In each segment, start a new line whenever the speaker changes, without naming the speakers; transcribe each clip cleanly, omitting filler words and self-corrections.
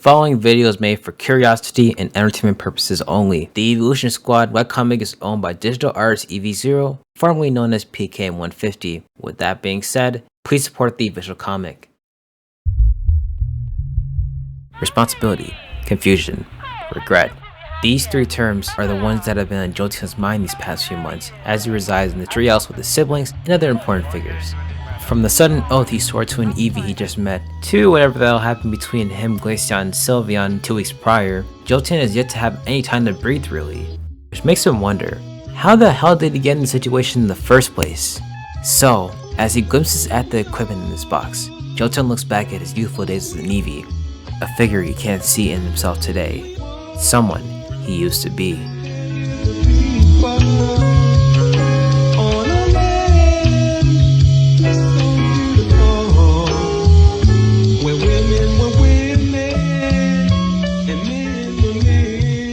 Following video is made for curiosity and entertainment purposes only. The Eeveelution Squad webcomic is owned by digital artist Eevee0, formerly known as PKM150. With that being said, please support the official comic. Responsibility, confusion, regret. These three terms are the ones that have been on Jolteon's mind these past few months, as he resides in the treehouse with his siblings and other important figures. From the sudden oath he swore to an Eevee he just met, to whatever the hell happened between him, Glaceon, and Sylveon 2 weeks prior, Jolteon has yet to have any time to breathe really. Which makes him wonder, how the hell did he get in the situation in the first place? So, as he glimpses at the equipment in this box, Jolteon looks back at his youthful days as an Eevee, a figure he can't see in himself today, someone he used to be.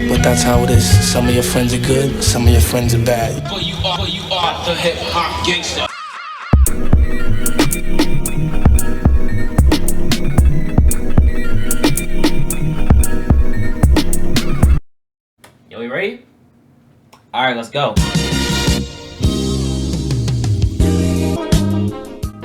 But that's how it is. Some of your friends are good, some of your friends are bad.
But you are the hip hop gangster.
Yo, we ready? Alright, let's go.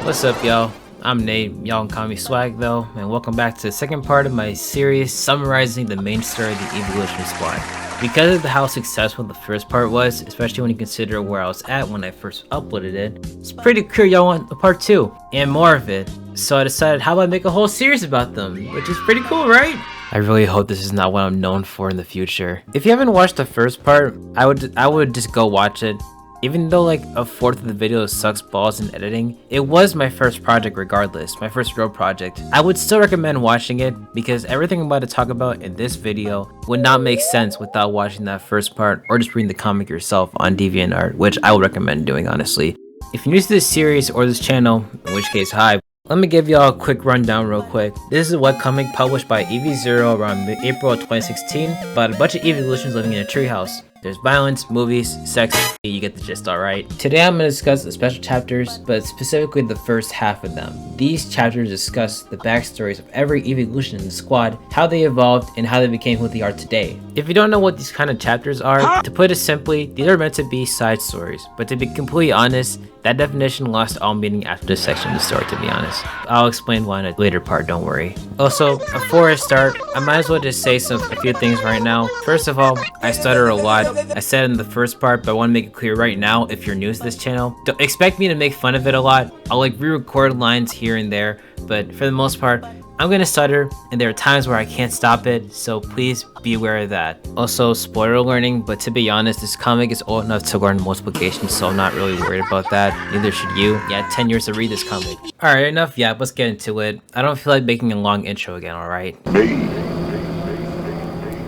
What's up, y'all? I'm Nate, y'all can call me Swag though, and welcome back to the second part of my series summarizing the main story of the Eeveelution Squad. Because of how successful the first part was, especially when you consider where I was at when I first uploaded it, it's pretty clear y'all want a part 2, and more of it. So I decided, how about I make a whole series about them, which is pretty cool, right? I really hope this is not what I'm known for in the future. If you haven't watched the first part, I would just go watch it. Even though like a fourth of the video sucks balls in editing, it was my first project regardless, my first real project. I would still recommend watching it because everything I'm about to talk about in this video would not make sense without watching that first part or just reading the comic yourself on DeviantArt, which I would recommend doing honestly. If you're new to this series or this channel, in which case hi, let me give y'all a quick rundown real quick. This is a webcomic published by Eevee0 around April of 2016 about a bunch of Eeveelutions living in a treehouse. There's violence, movies, sex, you get the gist, alright? Today I'm going to discuss the special chapters, but specifically the first half of them. These chapters discuss the backstories of every Eeveelution in the squad, how they evolved, and how they became who they are today. If you don't know what these kind of chapters are, to put it simply, these are meant to be side stories, but to be completely honest, that definition lost all meaning after this section of the story, to be honest. I'll explain why in a later part, don't worry. Also, before I start, I might as well just say a few things right now. First of all, I stutter a lot. I said in the first part, but I want to make it clear right now if you're new to this channel. Don't expect me to make fun of it a lot. I'll like re-record lines here and there, but for the most part, I'm gonna stutter, and there are times where I can't stop it, so please be aware of that. Also, spoiler learning, but to be honest, this comic is old enough to learn multiplication, so I'm not really worried about that. Neither should you. Yeah, 10 years to read this comic. Alright, enough yap, let's get into it. I don't feel like making a long intro again, alright?
Me,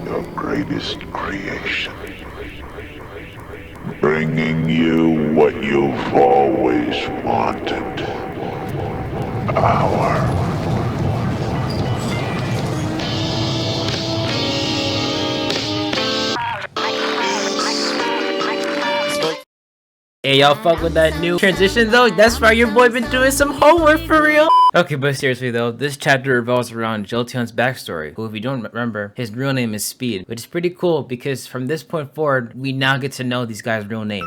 your greatest creation. Bringing you what you've always wanted. Power.
Hey, y'all fuck with that new transition though? That's right, your boy been doing some homework for real. Okay, but seriously though, this chapter revolves around Jolteon's backstory, who if you don't remember, his real name is Speed, which is pretty cool because from this point forward, we now get to know these guys' real names.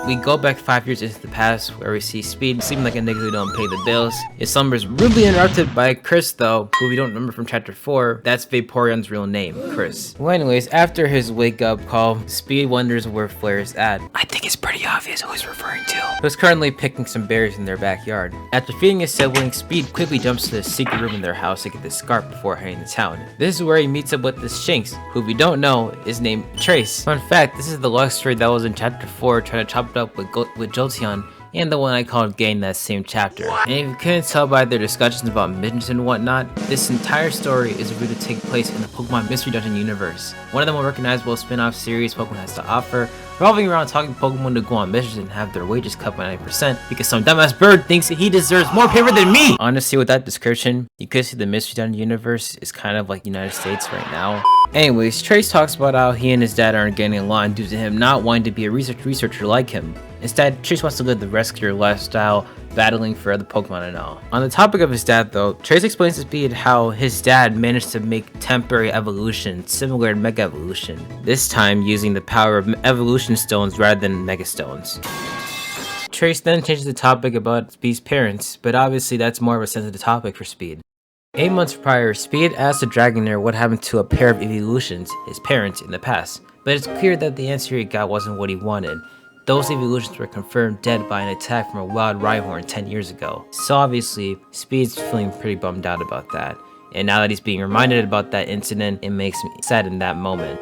We go back 5 years into the past where we see Speed seeming like a nigga who don't pay the bills. His slumber is rudely interrupted by Chris though, who we don't remember from chapter 4. That's Vaporeon's real name, Chris. Well anyways, after his wake up call, Speed wonders where Flare is at. I think it's pretty obvious who he's referring to. Who's currently picking some berries in their backyard. After feeding his sibling, Speed quickly jumps to the secret room in their house to get the scarf before heading to town. This is where he meets up with this Shinx, who we don't know is named Trace. Fun fact, this is the Luxray that was in chapter 4 trying to chop it up with Jolteon, and the one I called Gay in that same chapter. And if you couldn't tell by their discussions about missions and whatnot, this entire story is revealed to take place in the Pokemon Mystery Dungeon universe, one of the more recognizable spin-off series Pokemon has to offer, revolving around talking Pokemon to go on missions and have their wages cut by 9% because some dumbass bird thinks he deserves more paper than me! Honestly, with that description, you could see the Mystery Dungeon universe is kind of like United States right now. Anyways, Trace talks about how he and his dad aren't getting along due to him not wanting to be a researcher like him. Instead, Trace wants to live the rescuer lifestyle, battling for other Pokemon and all. On the topic of his dad though, Trace explains to Speed how his dad managed to make temporary evolution similar to Mega Evolution, this time using the power of evolution stones rather than Mega Stones. Trace then changes the topic about Speed's parents, but obviously that's more of a sensitive topic for Speed. 8 months prior, Speed asked the Dragonair what happened to a pair of Eeveelutions, his parents, in the past, but it's clear that the answer he got wasn't what he wanted. Those Eeveelutions were confirmed dead by an attack from a wild Rhyhorn 10 years ago. So obviously, Speed's feeling pretty bummed out about that. And now that he's being reminded about that incident, it makes me sad in that moment.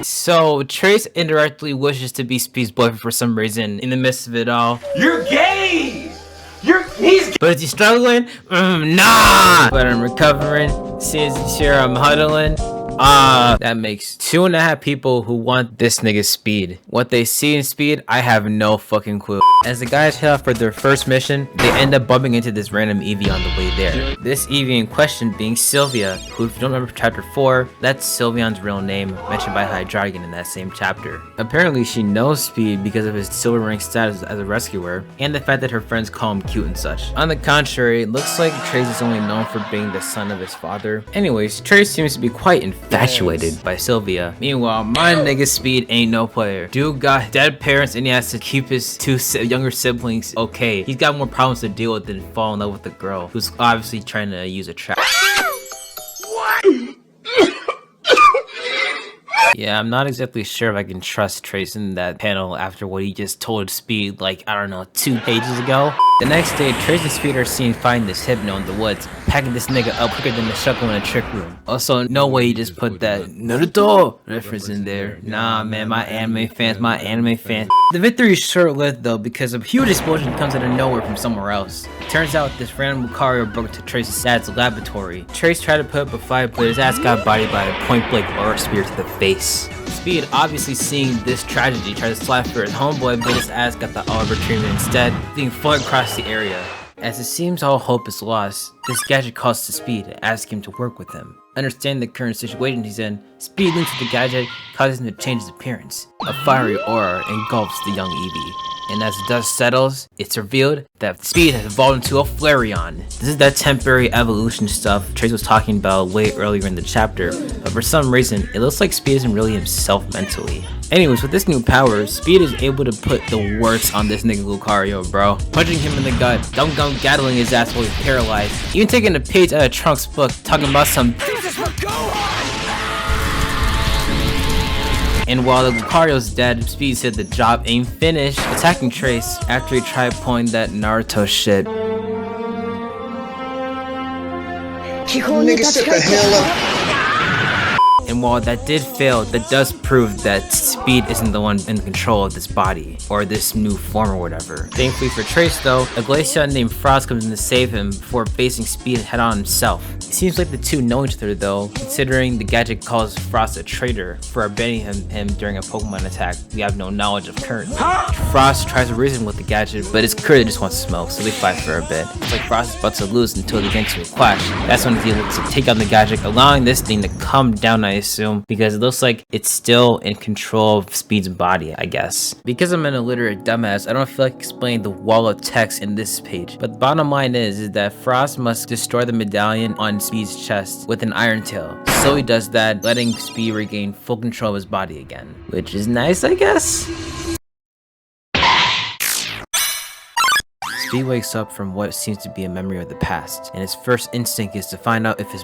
So, Trace indirectly wishes to be Speed's boyfriend for some reason in the midst of it all.
You're gay!
But is he struggling? Nah! But I'm recovering. Since here I'm huddling. That makes 2.5 people who want this nigga's Speed. What they see in Speed, I have no fucking clue. As the guys head off for their first mission, they end up bumping into this random Eevee on the way there. This Eevee in question being Sylvia, who if you don't remember chapter 4, that's Sylveon's real name, mentioned by Hydreigon in that same chapter. Apparently she knows Speed because of his silver rank status as a rescuer, and the fact that her friends call him cute and such. On the contrary, it looks like Trace is only known for being the son of his father. Anyways, Trace seems to be quite infatuated by Sylvia. Meanwhile, my nigga Speed ain't no player. Dude got dead parents and he has to keep his 2 younger siblings okay. He's got more problems to deal with than fall in love with a girl who's obviously trying to use a trap. Yeah, I'm not exactly sure if I can trust Trace in that panel after what he just told Speed like, I don't know, 2 pages ago. The next day, Trace and Speed are seen finding this Hypno in the woods, packing this nigga up quicker than the Shuckle in a trick room. Also, no way he just put that Naruto reference in there. Nah, man, my anime fans. The victory is short-lived though because a huge explosion comes out of nowhere from somewhere else. Turns out this random Lucario broke into Trace's dad's laboratory. Trace tried to put up a fight, but his ass got bodied by a point-blank aura spear to the face. Speed, obviously seeing this tragedy, tried to slap for his homeboy, but his ass got the Oliver treatment instead, being flung across the area. As it seems all hope is lost, this gadget calls to Speed to ask him to work with him. Understanding the current situation he's in, Speed links with the gadget, causing him to change his appearance. A fiery aura engulfs the young Eevee. And as the dust settles, it's revealed that Speed has evolved into a Flareon. This is that temporary evolution stuff Trace was talking about way earlier in the chapter, but for some reason, it looks like Speed isn't really himself mentally. Anyways, with this new power, Speed is able to put the works on this nigga Lucario, bro. Punching him in the gut, Dum Gum gattling his ass while he's paralyzed, even taking a page out of Trunks' book, talking about some And while the Lucario's dead, Speed said the job ain't finished, attacking Trace after he tried pulling that Naruto shit.
Nigga, shut the hell up.
And while that did fail, that does prove that Speed isn't the one in control of this body, or this new form or whatever. Thankfully for Trace though, a glacier named Frost comes in to save him before facing Speed head on himself. It seems like the two know each other though, considering the gadget calls Frost a traitor for abandoning him during a Pokemon attack we have no knowledge of currently. Frost tries to reason with the gadget, but it's clear they just want to smoke, so they fight for a bit. It's like Frost is about to lose until they get into a clash. That's when he looks to take out the gadget, allowing this thing to come down, I assume, because it looks like it's still in control of Speed's body, I guess. Because I'm an illiterate dumbass, I don't feel like explaining the wall of text in this page, but the bottom line is that Frost must destroy the medallion on Speed's chest with an iron tail. So he does that, letting Speed regain full control of his body again, which is nice, I guess. Speed wakes up from what seems to be a memory of the past, and his first instinct is to find out if his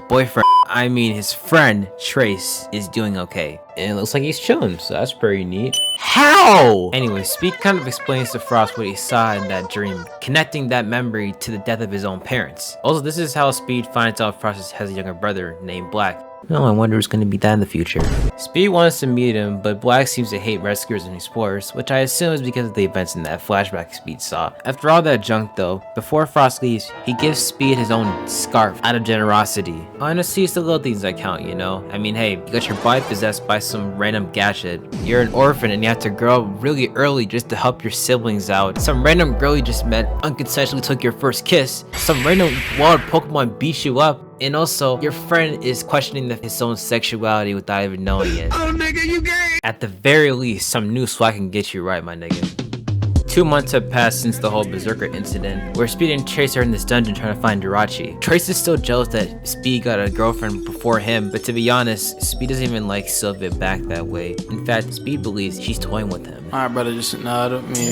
his friend, Trace, is doing okay. And it looks like he's chilling, so that's pretty neat. How? Anyway, Speed kind of explains to Frost what he saw in that dream, connecting that memory to the death of his own parents. Also, this is how Speed finds out Frost has a younger brother named Black. Oh, I wonder who's gonna be that in the future. Speed wants to meet him, but Black seems to hate rescuers and explorers, which I assume is because of the events in that flashback Speed saw. After all that junk though, before Frost leaves, he gives Speed his own scarf out of generosity. Honestly, it's the little things that count, you know? I mean, hey, you got your body possessed by some random gadget. You're an orphan and you have to grow up really early just to help your siblings out. Some random girl you just met unconsensually took your first kiss. Some random wild Pokemon beat you up. And also, your friend is questioning his own sexuality without even knowing it.
Oh, nigga, you gay!
At the very least, some new swag can get you right, my nigga. 2 months have passed since the whole Berserker incident, where Speed and Trace are in this dungeon trying to find Jirachi. Trace is still jealous that Speed got a girlfriend before him, but to be honest, Speed doesn't even like Sylvia back that way. In fact, Speed believes she's toying with him.
Alright, brother, just nod at me.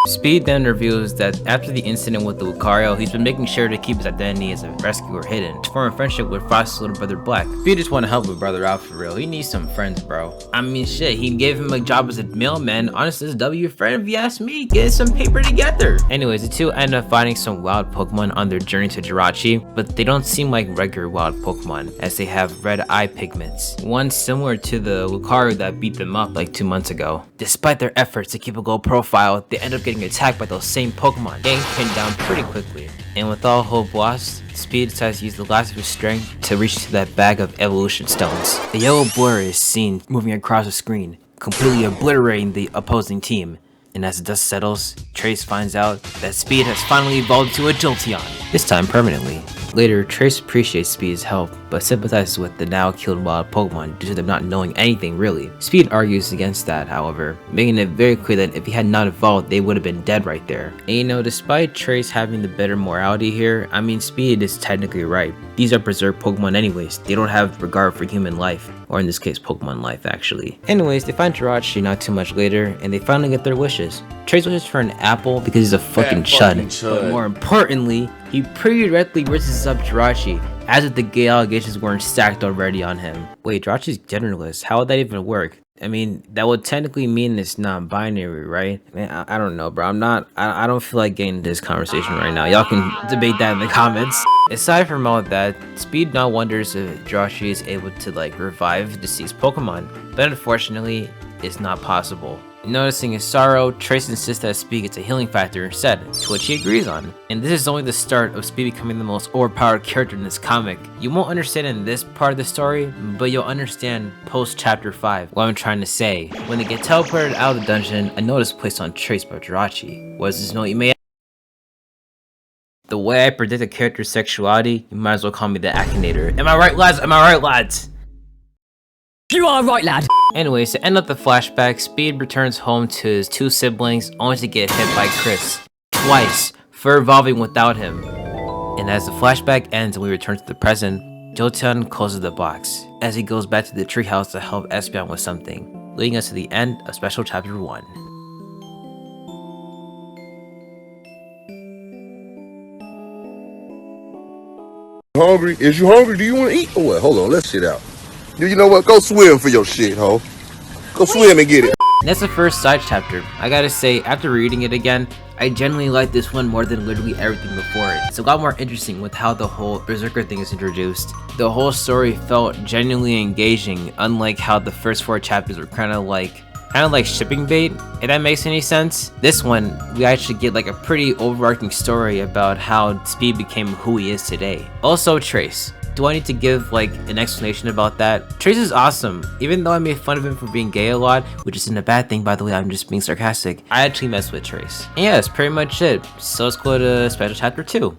Speed then reveals that after the incident with the Lucario, he's been making sure to keep his identity as a rescuer hidden, to form a friendship with Frost's little brother Black. Speed just want to help his brother out for real. He needs some friends, bro. I mean, shit, he gave him a job as a mailman. Honestly, this is W friend, if you ask me. Get some paper together. Anyways, the two end up finding some wild Pokemon on their journey to Jirachi, but they don't seem like regular wild Pokemon, as they have red eye pigments. One similar to the Lucario that beat them up like 2 months ago. Despite their efforts to keep a low profile, they end up getting attacked by those same Pokemon, getting pinned down pretty quickly. And with all hope lost, Speed decides to use the last of his strength to reach to that bag of evolution stones. A yellow blur is seen moving across the screen, completely obliterating the opposing team. And as the dust settles, Trace finds out that Speed has finally evolved to a Jolteon, this time permanently. Later, Trace appreciates Speed's help, but sympathizes with the now killed wild Pokemon due to them not knowing anything really. Speed argues against that, however, making it very clear that if he had not evolved, they would have been dead right there. And you know, despite Trace having the better morality here, I mean, Speed is technically right. These are berserk Pokemon anyways, they don't have regard for human life. Or in this case, Pokemon life, actually. Anyways, they find Jirachi not too much later, and they finally get their wishes. Trace wishes for an apple because he's a fucking chud. But more importantly, he pretty directly wishes up Jirachi, as if the gay allegations weren't stacked already on him. Wait, Jirachi's genderless, how would that even work? I mean, that would technically mean it's non-binary, right? Man, I don't know, bro. I don't feel like getting into this conversation right now. Y'all can debate that in the comments. Aside from all that, Speed now wonders if Jirachi is able to like revive deceased Pokemon, but unfortunately, it's not possible. Noticing his sorrow, Trace insists that Speed gets a healing factor instead, to which he agrees on. And this is only the start of Speed becoming the most overpowered character in this comic. You won't understand in this part of the story, but you'll understand post chapter 5 what I'm trying to say. When they get teleported out of the dungeon, a note is placed on Trace by Jirachi. What is this note, you may ask? The way I predict a character's sexuality, you might as well call me the Akinator. Am I right, lads? Am I right, lads?
You are right, lad.
Anyways, to end up the flashback, Speed returns home to his two siblings only to get hit by Chris. Twice, for evolving without him. And as the flashback ends and we return to the present, Jolteon closes the box, as he goes back to the treehouse to help Espeon with something, leading us to the end of Special Chapter 1.
Hungry? Is you hungry? Do you want to eat or what? Hold on, let's sit out. You know what? Go swim for your shit, ho. Go swim and get it.
And that's the first side chapter. I gotta say, after reading it again, I genuinely like this one more than literally everything before it. It's a lot more interesting with how the whole Berserker thing is introduced. The whole story felt genuinely engaging, unlike how the first 4 chapters were kind of like shipping bait, if that makes any sense. This one, we actually get like a pretty overarching story about how Speed became who he is today. Also, Trace. Do I need to give like an explanation about that? Trace is awesome. Even though I made fun of him for being gay a lot, which isn't a bad thing by the way, I'm just being sarcastic, I actually mess with Trace. And yeah, that's pretty much it. So let's go to Special Chapter 2.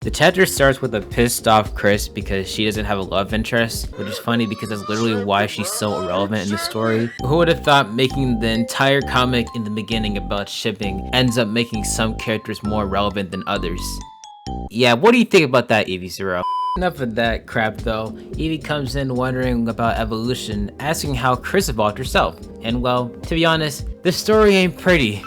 The chapter starts with a pissed off Chris because she doesn't have a love interest, which is funny because that's literally why she's so irrelevant in the story. Who would have thought making the entire comic in the beginning about shipping ends up making some characters more relevant than others? Yeah, what do you think about that, Eevee0? Enough of that crap though. Eevee comes in wondering about evolution, asking how Chris evolved herself. And well, to be honest, the story ain't pretty.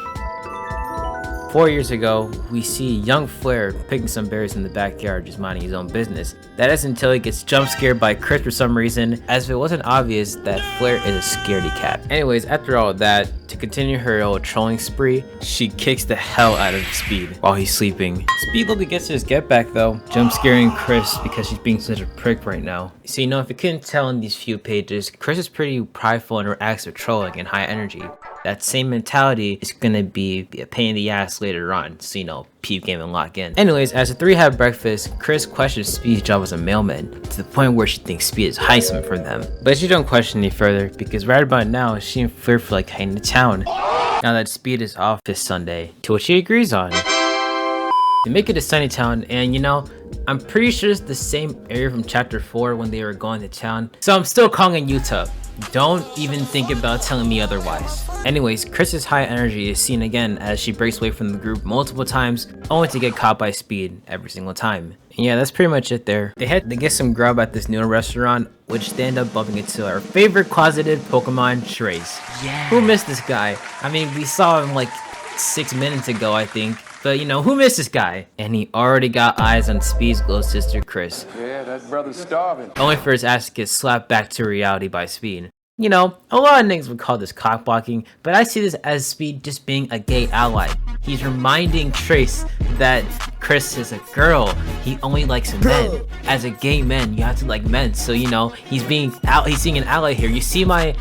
4 years ago, we see young Flare picking some berries in the backyard just minding his own business. That is until he gets jump scared by Chris for some reason, as if it wasn't obvious that Flare is a scaredy cat. Anyways, after all that, to continue her old trolling spree, she kicks the hell out of Speed while he's sleeping. Speed literally gets his get back though, jump scaring Chris because she's being such a prick right now. So you know, if you couldn't tell in these few pages, Chris is pretty prideful in her acts of trolling and high energy. that same mentality is gonna be a pain in the ass later on. So, you know, peep game and lock in. Anyways, as the three have breakfast, Chris questions Speed's job as a mailman to the point where she thinks Speed is hiding something from them. But she don't question any further because right about now, she and Flair feel like heading to town now that Speed is off this Sunday, to which she agrees on. They make it to Sunnytown, and you know, I'm pretty sure it's the same area from chapter 4 when they were going to town. So I'm still calling it Utah. Don't even think about telling me otherwise. Anyways, Chris's high energy is seen again as she breaks away from the group multiple times, only to get caught by Speed every single time. And yeah, that's pretty much it there. They get some grub at this noodle restaurant, which they end up bumping into our favorite closeted Pokemon, Trace. Yeah. Who missed this guy? I mean, we saw him like 6 minutes ago, I think. But you know, who missed this guy? And he already got eyes on Speed's little sister, Chris.
Yeah, that brother's starving.
Only for his ass to get slapped back to reality by Speed. You know, a lot of niggas would call this cockblocking, but I see this as Speed just being a gay ally. He's reminding Trace that Chris is a girl. He only likes men. As a gay man, you have to like men. So you know, he's being an ally here. You see, my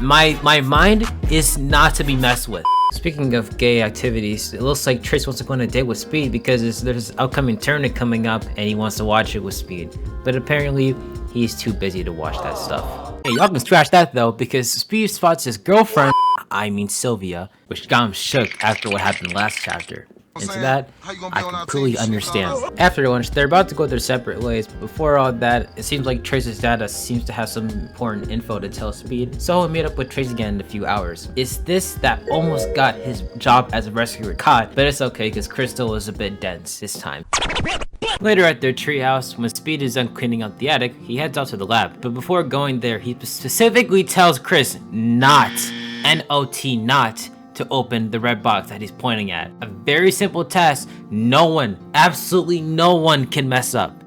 mind is not to be messed with. Speaking of gay activities, it looks like Trace wants to go on a date with Speed because there's an upcoming tournament coming up and he wants to watch it with Speed. But apparently, he's too busy to watch that stuff. Hey, y'all can scratch that though, because Speed spots his girlfriend, I mean Sylvia, which got him shook after what happened last chapter. And to that, I completely understand. After lunch, they're about to go their separate ways, but before all that, it seems like Trace's dad seems to have some important info to tell Speed, so he meet up with Trace again in a few hours. It's this that almost got his job as a rescuer caught, but it's okay because Crystal was a bit dense this time. Later at their treehouse, when Speed is done cleaning up the attic, he heads out to the lab, but before going there, he specifically tells Chris not, N-O-T, not, to open the red box that he's pointing at. A very simple task no one, absolutely no one can mess up.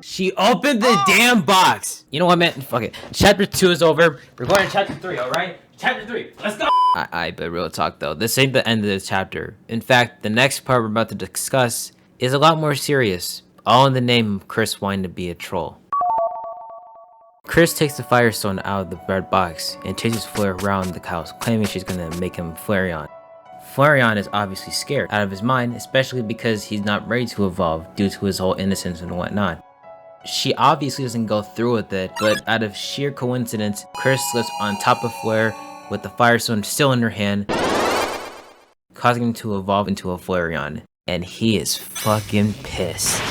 She opened the damn box! You know what, man? Fuck it. Chapter 2 is over. We're going to chapter 3, alright? Chapter 3, let's go! But real talk though, this ain't the end of this chapter. In fact, the next part we're about to discuss is a lot more serious. All in the name of Chris wanting to be a troll. Chris takes the Firestone out of the red box and chases Flare around the house, claiming she's gonna make him Flareon. Flareon is obviously scared out of his mind, especially because he's not ready to evolve due to his whole innocence and whatnot. She obviously doesn't go through with it, but out of sheer coincidence, Chris slips on top of Flare with the Firestone still in her hand, causing him to evolve into a Flareon. And he is fucking pissed.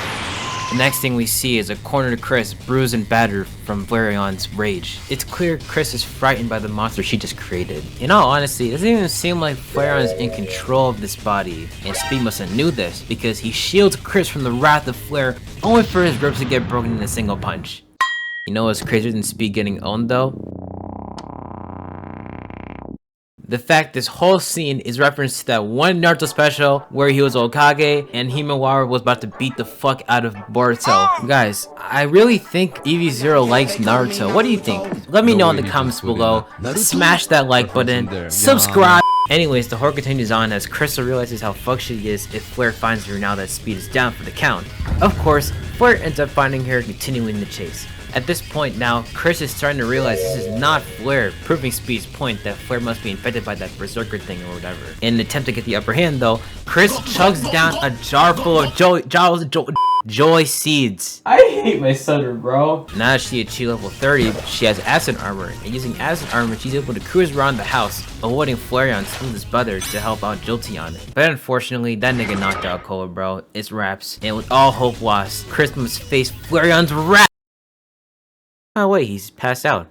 The next thing we see is a cornered Chris, bruised and battered from Flareon's rage. It's clear Chris is frightened by the monster she just created. In all honesty, it doesn't even seem like Flareon is in control of this body, and Speed must have knew this because he shields Chris from the wrath of Flare, only for his ribs to get broken in a single punch. You know what's crazier than Speed getting owned though? The fact this whole scene is reference to that one Naruto special where he was Hokage and Himawari was about to beat the fuck out of Boruto. Guys, I really think Eevee0 likes Naruto. What do you think? Let me know in the comments below. Smash that like button, subscribe. Anyways, the horror continues on as Crystal realizes how fucked she is if Flare finds her now that Speed is down for the count. Of course, Flare ends up finding her, continuing the chase. At this point now, Chris is starting to realize this is not Flare, proving Speed's point that Flare must be infected by that berserker thing or whatever. In an attempt to get the upper hand though, Chris chugs down a jar full of joy seeds. I hate my son, bro. Now that she achieved level 30, she has acid armor, and using acid armor, she's able to cruise around the house, avoiding Flareon's smooth's brother to help out Jolteon. But unfortunately, that nigga knocked out Cole, bro. It's raps, and with all hope lost, Chris must face Flareon's wrath. Oh wait, he's passed out.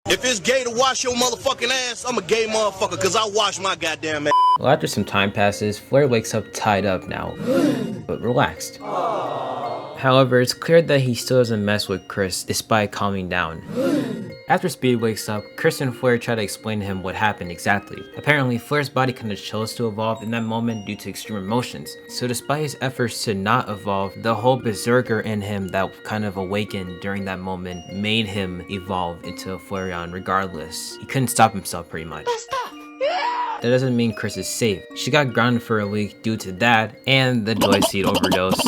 If it's gay to wash your motherfucking ass, I'm a gay motherfucker, cause I wash my goddamn ass.
Well, after some time passes, Flare wakes up tied up now, but relaxed. However, it's clear that he still doesn't mess with Chris despite calming down. After Speed wakes up, Chris and Flare try to explain to him what happened exactly. Apparently, Flare's body kinda chose to evolve in that moment due to extreme emotions. So despite his efforts to not evolve, the whole berserker in him that kind of awakened during that moment made him evolve into a Flareon regardless. He couldn't stop himself pretty much. That doesn't mean Chris is safe. She got grounded for a week due to that and the joy seed overdose.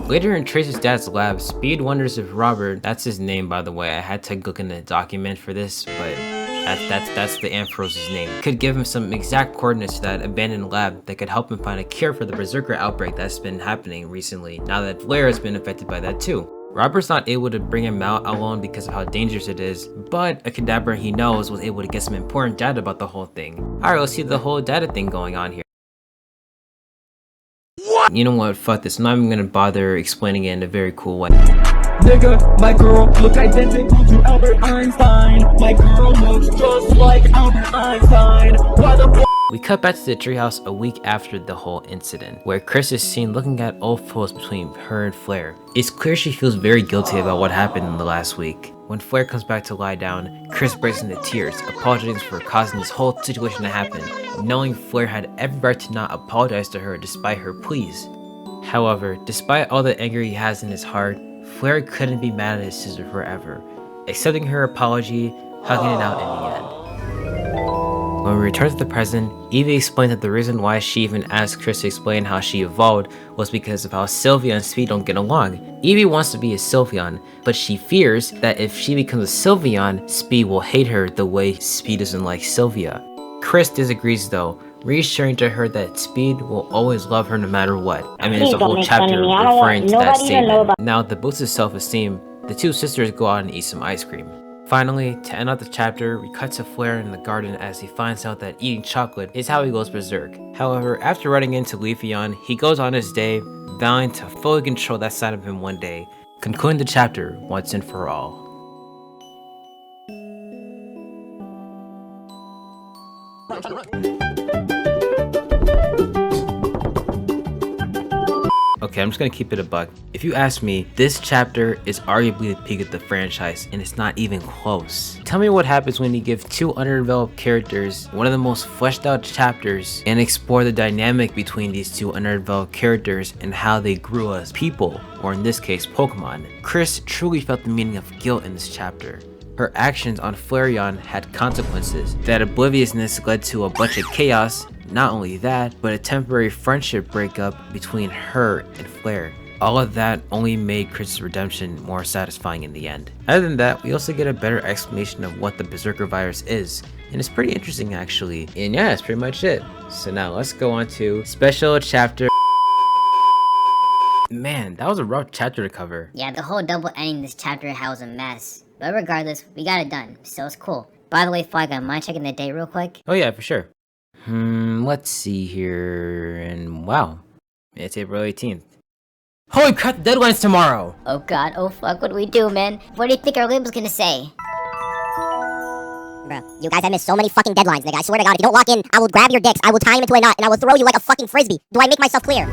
Later in Trace's dad's lab, Speed wonders if Robert, that's his name by the way, I had to look in the document for this, but That's the Ampharos' name, could give him some exact coordinates to that abandoned lab that could help him find a cure for the Berserker outbreak that's been happening recently, now that Flare has been affected by that too. Robert's not able to bring him out alone because of how dangerous it is, but a Kadabra he knows was able to get some important data about the whole thing. Alright, let's see the whole data thing going on here. What? You know what, fuck this, I'm not even gonna bother explaining it in a very cool way.
Nigga, my girl look identical to Albert Einstein. My girl looks just like Albert Einstein. Why the
We cut back to the treehouse a week after the whole incident, where Chris is seen looking at old photos between her and Flare. It's clear she feels very guilty about what happened in the last week. When Flare comes back to lie down, Chris breaks into tears, apologizing for causing this whole situation to happen, knowing Flare had every right to not apologize to her despite her pleas. However, despite all the anger he has in his heart, Flare couldn't be mad at his sister forever, accepting her apology, hugging it out in the end. When we return to the present, Eevee explains that the reason why she even asked Chris to explain how she evolved was because of how Sylvia and Speed don't get along. Eevee wants to be a Sylveon, but she fears that if she becomes a Sylveon, Speed will hate her the way Speed doesn't like Sylvia. Chris disagrees though, reassuring to her that Speed will always love her no matter what. I mean, there's a whole chapter referring to that statement. Now, to boost his self-esteem, the two sisters go out and eat some ice cream. Finally, to end out the chapter, we cut to Flare in the garden as he finds out that eating chocolate is how he goes berserk. However, after running into Leafeon, he goes on his day, vowing to fully control that side of him one day, concluding the chapter once and for all. Okay, I'm just gonna keep it a buck. If you ask me, this chapter is arguably the peak of the franchise, and it's not even close. Tell me what happens when you give two underdeveloped characters one of the most fleshed out chapters and explore the dynamic between these two underdeveloped characters and how they grew as people, or in this case, Pokemon. Chris truly felt the meaning of guilt in this chapter. Her actions on Flareon had consequences. That obliviousness led to a bunch of chaos. Not only that, but a temporary friendship breakup between her and Flare. All of that only made Chris' redemption more satisfying in the end. Other than that, we also get a better explanation of what the Berserker virus is, and it's pretty interesting actually. And yeah, that's pretty much it. So now let's go on to special chapter. Man, that was a rough chapter to cover.
Yeah, the whole double ending this chapter was a mess. But regardless, we got it done, so it's cool. By the way, Flyguy, mind checking the date real quick?
Oh yeah, for sure. Let's see here, and wow, it's April 18th. Holy crap, the deadline's tomorrow!
Oh god, oh fuck, what do we do, man? What do you think our label's gonna say?
Bro, you guys have missed so many fucking deadlines, nigga. I swear to god, if you don't lock in, I will grab your dicks, I will tie him into a knot, and I will throw you like a fucking frisbee. Do I make myself clear?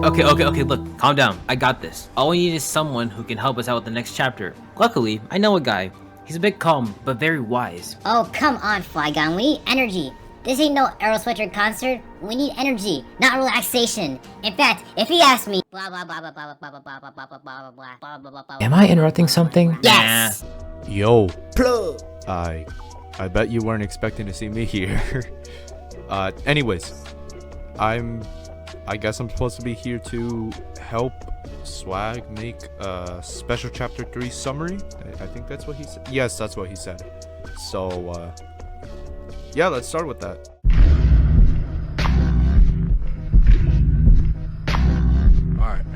Okay, look, calm down. I got this. All we need is someone who can help us out with the next chapter. Luckily, I know a guy. He's a bit calm, but very wise.
Oh, come on, Flygon, we need energy. This ain't no Earl Sweater concert. We need energy, not relaxation. In fact, if he asks me, blah blah blah blah blah blah blah blah blah blah blah blah blah blah blah blah.
Am I interrupting something?
Yes.
Yo. I bet you weren't expecting to see me here. Anyways, I guess I'm supposed to be here to help Swag make a special chapter 3 summary. I think that's what he said. Yes, that's what he said. So, yeah, let's start with that.
Alright.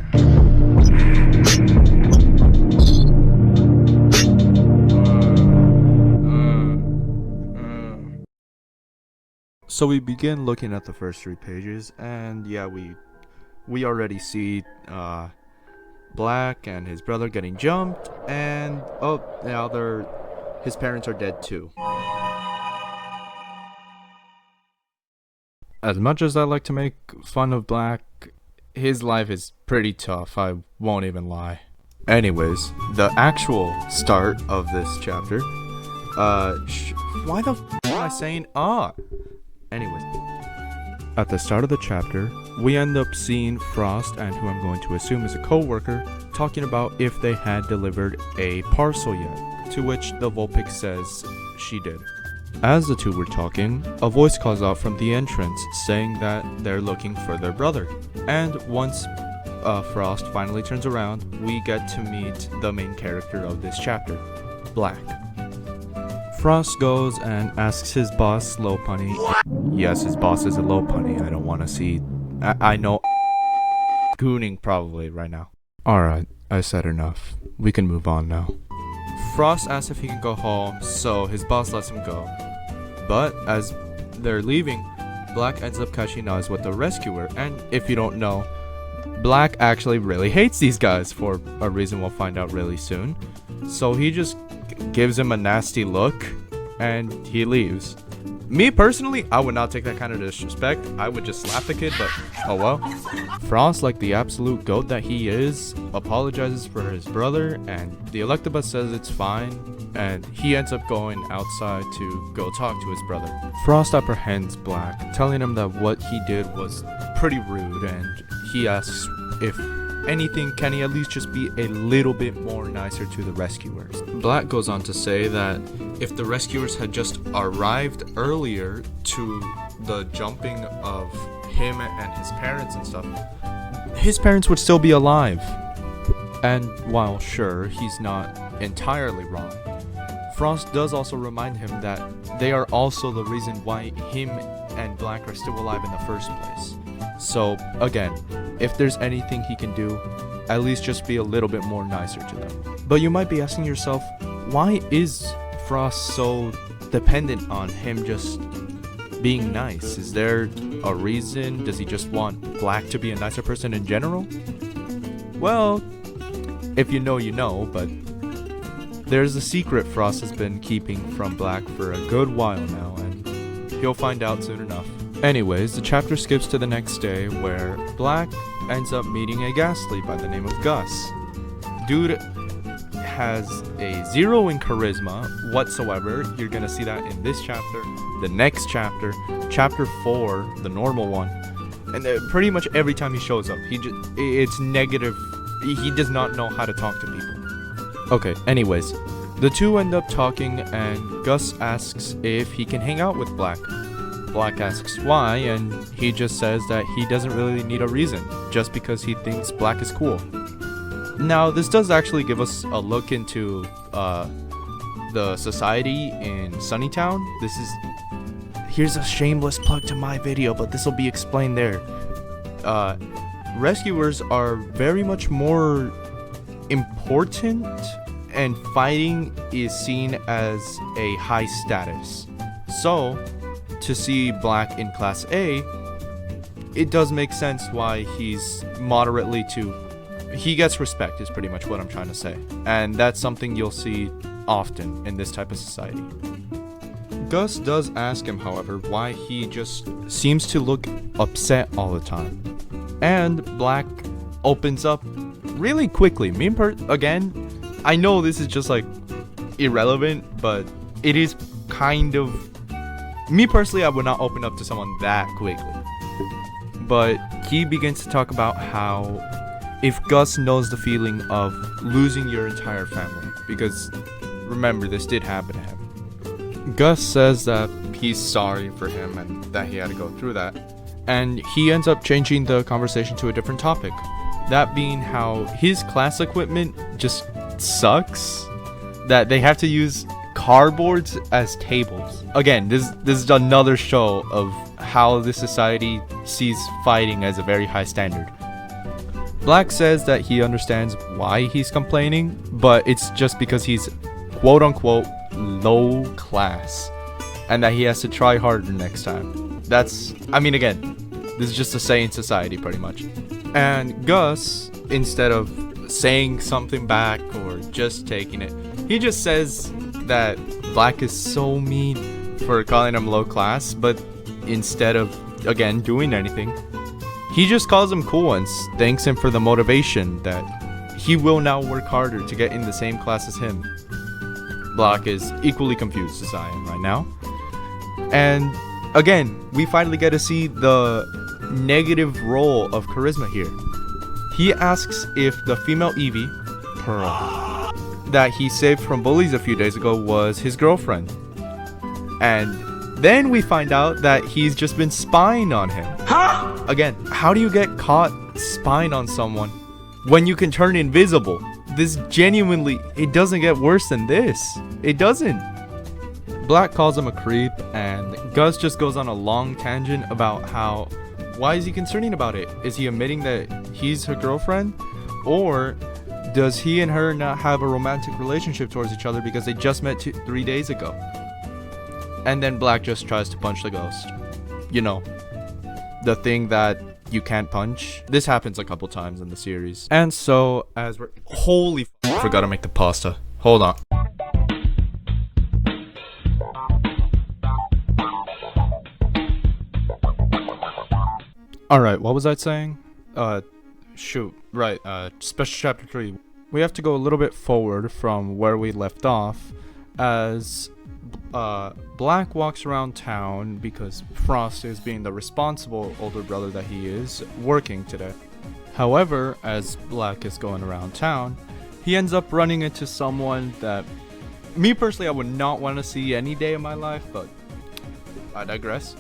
So we begin looking at the first 3 pages, and yeah, we already see Black and his brother getting jumped, and oh, now his parents are dead too. As much as I like to make fun of Black, his life is pretty tough, I won't even lie. Anyways, the actual start of this chapter, why the f am I saying Anyways, at the start of the chapter, we end up seeing Frost and who I'm going to assume is a co-worker talking about if they had delivered a parcel yet, to which the Vulpix says she did. As the two were talking, a voice calls out from the entrance saying that they're looking for their brother. And once Frost finally turns around, we get to meet the main character of this chapter, Black. Frost goes and asks his boss, Lopunny. Yes, his boss is a Lopunny. I don't want to see... I know... gooning probably right now. Alright, I said enough. We can move on now. Frost asks if he can go home, so his boss lets him go. But as they're leaving, Black ends up catching eyes with the rescuer, and if you don't know, Black actually really hates these guys for a reason we'll find out really soon. So he just gives him a nasty look, and he leaves. Me personally, I would not take that kind of disrespect. I would just slap the kid, but oh well. Frost, like the absolute goat that he is, apologizes for his brother, and the Electabuzz says it's fine, and he ends up going outside to go talk to his brother. Frost apprehends Black, telling him that what he did was pretty rude, and he asks if anything, can he at least just be a little bit more nicer to the rescuers? Black goes on to say that if the rescuers had just arrived earlier to the jumping of him and his parents and stuff, his parents would still be alive. And while sure, he's not entirely wrong, Frost does also remind him that they are also the reason why him and Black are still alive in the first place. So again, if there's anything he can do, at least just be a little bit more nicer to them. But you might be asking yourself, why is Frost so dependent on him just being nice? Is there a reason? Does he just want Black to be a nicer person in general? Well, if you know, you know, but there's a secret Frost has been keeping from Black for a good while now, and he'll find out soon enough. Anyways, the chapter skips to the next day where Black ends up meeting a Ghastly by the name of Gus. Dude has a 0 in charisma whatsoever. You're gonna see that in this chapter, the next chapter, chapter 4, the normal one, and pretty much every time he shows up, it's negative. He does not know how to talk to people. Okay, anyways, the two end up talking, and Gus asks if he can hang out with Black. Black asks why, and he just says that he doesn't really need a reason, just because he thinks Black is cool. Now, this does actually give us a look into the society in Sunnytown. Here's a shameless plug to my video, but this will be explained there. Rescuers are very much more important, and fighting is seen as a high status. So, to see Black in Class A, it does make sense why he's moderately he gets respect, is pretty much what I'm trying to say. And that's something you'll see often in this type of society. Gus does ask him, however, why he just seems to look upset all the time. And Black opens up really quickly. Again, I know this is just like irrelevant, but it is kind of... Me personally, I would not open up to someone that quickly. But he begins to talk about how if Gus knows the feeling of losing your entire family, because remember, this did happen to him. Gus says that he's sorry for him and that he had to go through that. And he ends up changing the conversation to a different topic. That being how his class equipment just sucks. That they have to use cardboards as tables. Again, this is another show of how this society sees fighting as a very high standard. Black says that he understands why he's complaining, but it's just because he's quote-unquote low class, and that he has to try harder next time. Again, this is just a saying society pretty much. And Gus, instead of saying something back or just taking it, he just says that Black is so mean for calling him low class, but instead of, again, doing anything, he just calls him cool and thanks him for the motivation that he will now work harder to get in the same class as him. Black is equally confused as I am right now. And again, we finally get to see the negative role of charisma here. He asks if the female Eevee, Pearl, that he saved from bullies a few days ago was his girlfriend. And then we find out that he's just been spying on him. Huh? Again, how do you get caught spying on someone when you can turn invisible? This genuinely, it doesn't get worse than this. It doesn't. Black calls him a creep, and Gus just goes on a long tangent about how, why is he concerning about it? Is he admitting that he's her girlfriend? Or does he and her not have a romantic relationship towards each other because they just met 3 days ago? And then Black just tries to punch the ghost. You know, the thing that you can't punch. This happens a couple times in the series. And so, as we're... Holy f***, forgot to make the pasta. Hold on. Alright, what was I saying? Shoot. Right, special chapter 3. We have to go a little bit forward from where we left off, as Black walks around town because Frost is, being the responsible older brother that he is, working today. However, as Black is going around town, he ends up running into someone that, me personally, I would not want to see any day of my life, but I digress.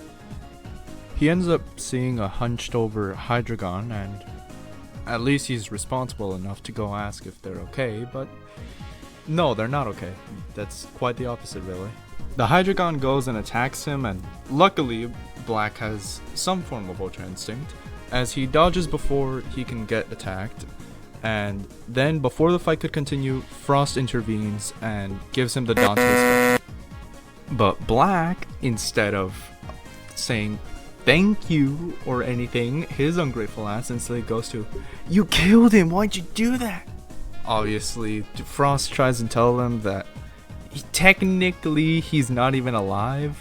He ends up seeing a hunched over Hydreigon, and at least he's responsible enough to go ask if they're okay, but no, they're not okay. That's quite the opposite, really. The Hydreigon goes and attacks him, and luckily, Black has some form of Ultra Instinct, as he dodges before he can get attacked, and then before the fight could continue, Frost intervenes and gives him the Dante's. But Black, instead of saying thank you or anything, his ungrateful ass instantly goes to, "You killed him, why'd you do that?" Obviously, Frost tries and tell him that technically he's not even alive.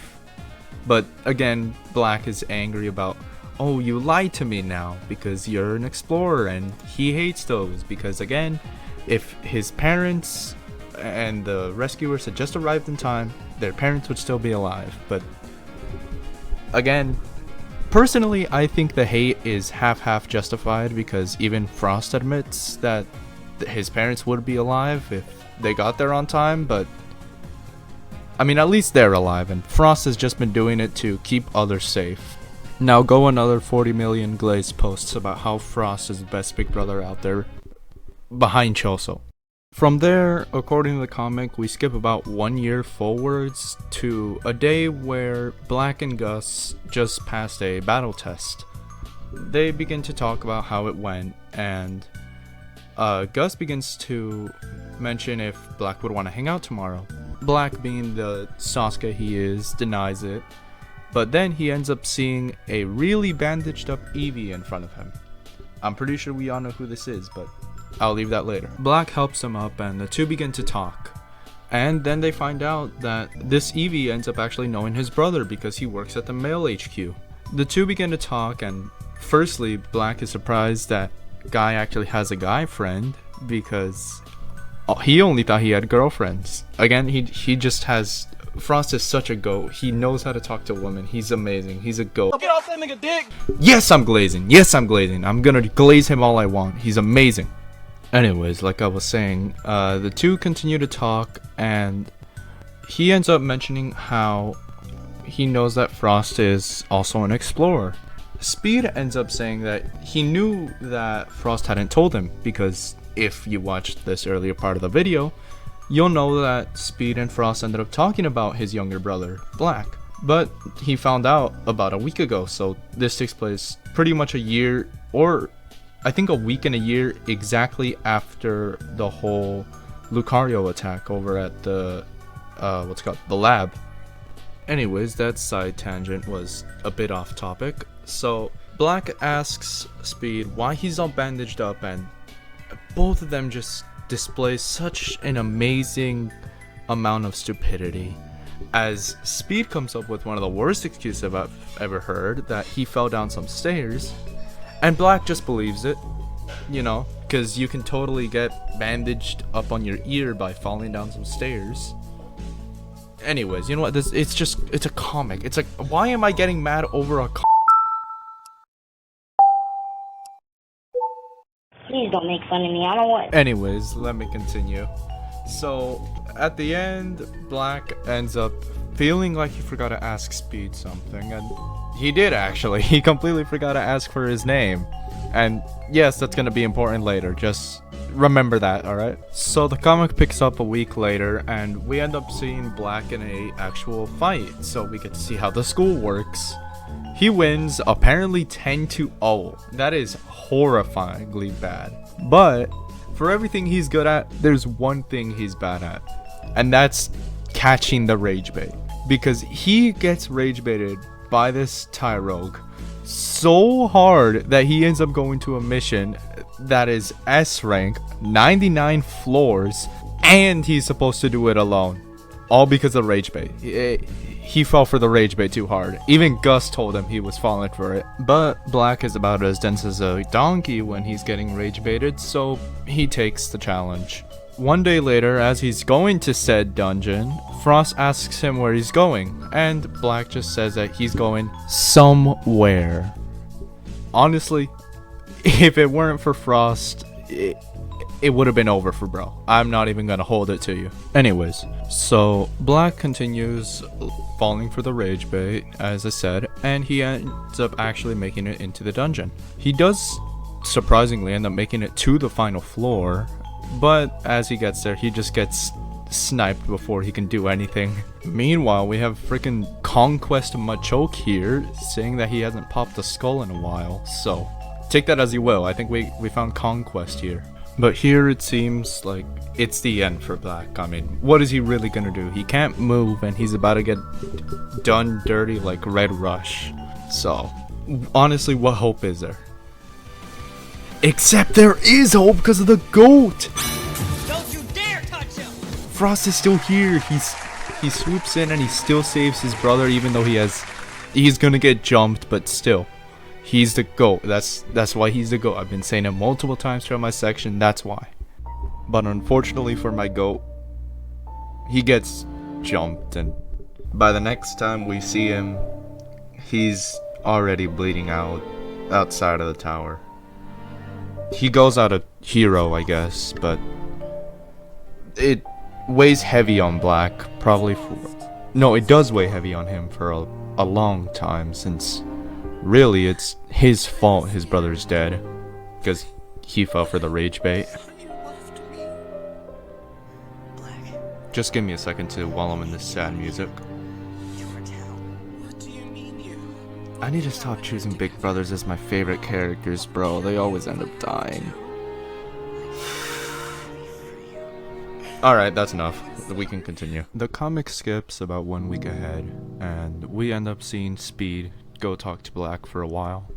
But again, Black is angry about, "Oh, you lied to me now because you're an explorer," and he hates those because, again, if his parents and the rescuers had just arrived in time, their parents would still be alive. But again, personally, I think the hate is half-half justified, because even Frost admits that his parents would be alive if they got there on time, but I mean, at least they're alive, and Frost has just been doing it to keep others safe. Now go another 40 million glazed posts about how Frost is the best big brother out there, behind Choso. From there, according to the comic, we skip about 1 year forwards to a day where Black and Gus just passed a battle test. They begin to talk about how it went, and Gus begins to mention if Black would want to hang out tomorrow. Black, being the Sasuke he is, denies it, but then he ends up seeing a really bandaged up Eevee in front of him. I'm pretty sure we all know who this is, but I'll leave that later. Black helps him up and the two begin to talk. And then they find out that this Eevee ends up actually knowing his brother because he works at the male HQ. The two begin to talk, and firstly, Black is surprised that Guy actually has a guy friend because he only thought he had girlfriends. Again, he just has... Frost is such a goat. He knows how to talk to women. He's amazing. He's a goat.
Get off that nigga dick!
Yes, I'm glazing. Yes, I'm glazing. I'm gonna glaze him all I want. He's amazing. Anyways, like I was saying, the two continue to talk, and he ends up mentioning how he knows that Frost is also an explorer. Speed ends up saying that he knew that Frost hadn't told him, because if you watched this earlier part of the video, you'll know that Speed and Frost ended up talking about his younger brother, Black. But he found out about a week ago, so this takes place pretty much a year, or I think a week and a year exactly after the whole Lucario attack over at the, the lab. Anyways, that side tangent was a bit off topic. So Black asks Speed why he's all bandaged up, and both of them just display such an amazing amount of stupidity, as Speed comes up with one of the worst excuses I've ever heard, that he fell down some stairs, and Black just believes it, you know, because you can totally get bandaged up on your ear by falling down some stairs. Anyways, you know what, it's a comic. It's like, why am I getting mad over a comic?
Please don't make fun of me, I don't want...
Anyways, let me continue. So, at the end, Black ends up feeling like he forgot to ask Speed something, and he did actually. He completely forgot to ask for his name. And yes, that's gonna be important later, just remember that, alright? So the comic picks up a week later, and we end up seeing Black in a actual fight, so we get to see how the school works. He wins, apparently 10-0. That is horrifyingly bad. But for everything he's good at, there's one thing he's bad at, and that's catching the rage bait. Because he gets rage baited by this Tyrogue so hard that he ends up going to a mission that is S rank, 99 floors, and he's supposed to do it alone. All because of rage bait. He fell for the rage bait too hard. Even Gus told him he was falling for it. But Black is about as dense as a donkey when he's getting rage baited, so he takes the challenge. One day later, as he's going to said dungeon, Frost asks him where he's going, and Black just says that he's going somewhere. Honestly, if it weren't for Frost, it would have been over for bro. I'm not even gonna hold it to you. Anyways, so Black continues falling for the rage bait, as I said, and he ends up actually making it into the dungeon. He does surprisingly end up making it to the final floor, but as he gets there, he just gets sniped before he can do anything. Meanwhile, we have freaking Conquest Machoke here saying that he hasn't popped a skull in a while, so take that as you will. I think we found Conquest here. But here it seems like it's the end for Black. I mean, what is he really gonna do? He can't move, and he's about to get done dirty like Red Rush. So, honestly, what hope is there? Except there is hope because of the goat!
Don't you dare touch him!
Frost is still here. He swoops in and he still saves his brother, even though he's gonna get jumped, but still. He's the GOAT. That's why he's the GOAT. I've been saying it multiple times throughout my section. That's why. But unfortunately for my GOAT, he gets jumped, and by the next time we see him, he's already bleeding out outside of the tower. He goes out a hero, I guess, but it weighs heavy on Black, probably for... No, it does weigh heavy on him for a long time, since really it's his fault his brother's dead, because he fell for the rage bait. Just give me a second to while I'm in this sad music. I need to stop choosing big brothers as my favorite characters, bro. They always end up dying. Alright, that's enough. We can continue. The comic skips about 1 week ahead, and we end up seeing Speed go talk to Black for a while.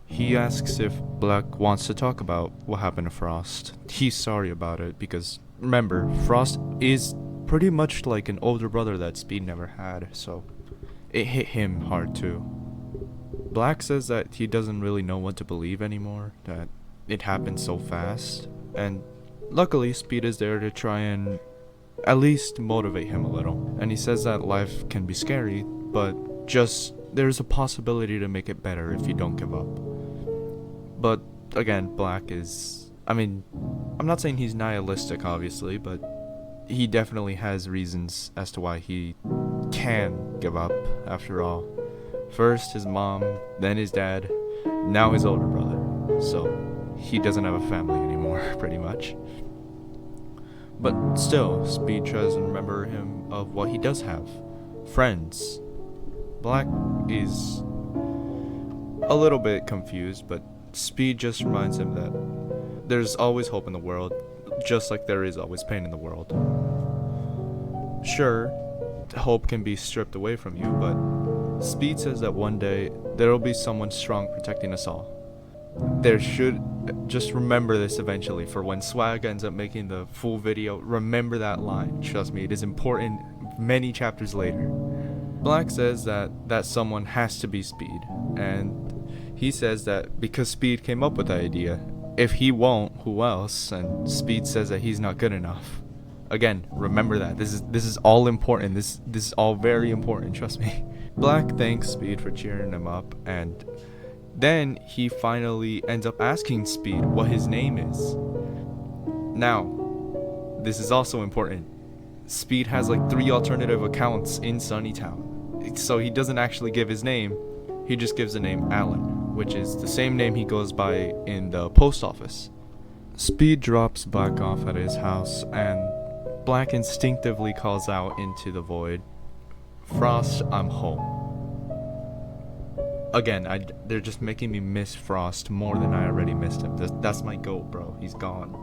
He asks if Black wants to talk about what happened to Frost. He's sorry about it because, remember, Frost is pretty much like an older brother that Speed never had, so it hit him hard too. Black says that he doesn't really know what to believe anymore, that it happened so fast, and luckily Speed is there to try and at least motivate him a little. And he says that life can be scary, but just there's a possibility to make it better if you don't give up. But again, Black is, I mean, I'm not saying he's nihilistic obviously, but he definitely has reasons as to why he can give up after all. First his mom, then his dad, now his older brother. So he doesn't have a family anymore, pretty much. But still, Speed tries to remember him of what he does have. Friends. Black is a little bit confused, but Speed just reminds him that there's always hope in the world, just like there is always pain in the world. Sure, hope can be stripped away from you, but Speed says that one day there will be someone strong protecting us all. There should, just remember this eventually, for when Swag ends up making the full video, remember that line. Trust me, it is important many chapters later. Black says that someone has to be Speed, and he says that because Speed came up with the idea, if he won't, who else? And Speed says that he's not good enough. Again, remember that. This is all important. This is all very important, trust me. Black thanks Speed for cheering him up, and then he finally ends up asking Speed what his name is. Now, this is also important. Speed has like 3 alternative accounts in Sunnytown. So he doesn't actually give his name, he just gives the name Alan, which is the same name he goes by in the post office. Speed drops Black off at his house, and Black instinctively calls out into the void, "Frost, I'm home." Again, they're just making me miss Frost more than I already missed him. That's my goat, bro. He's gone.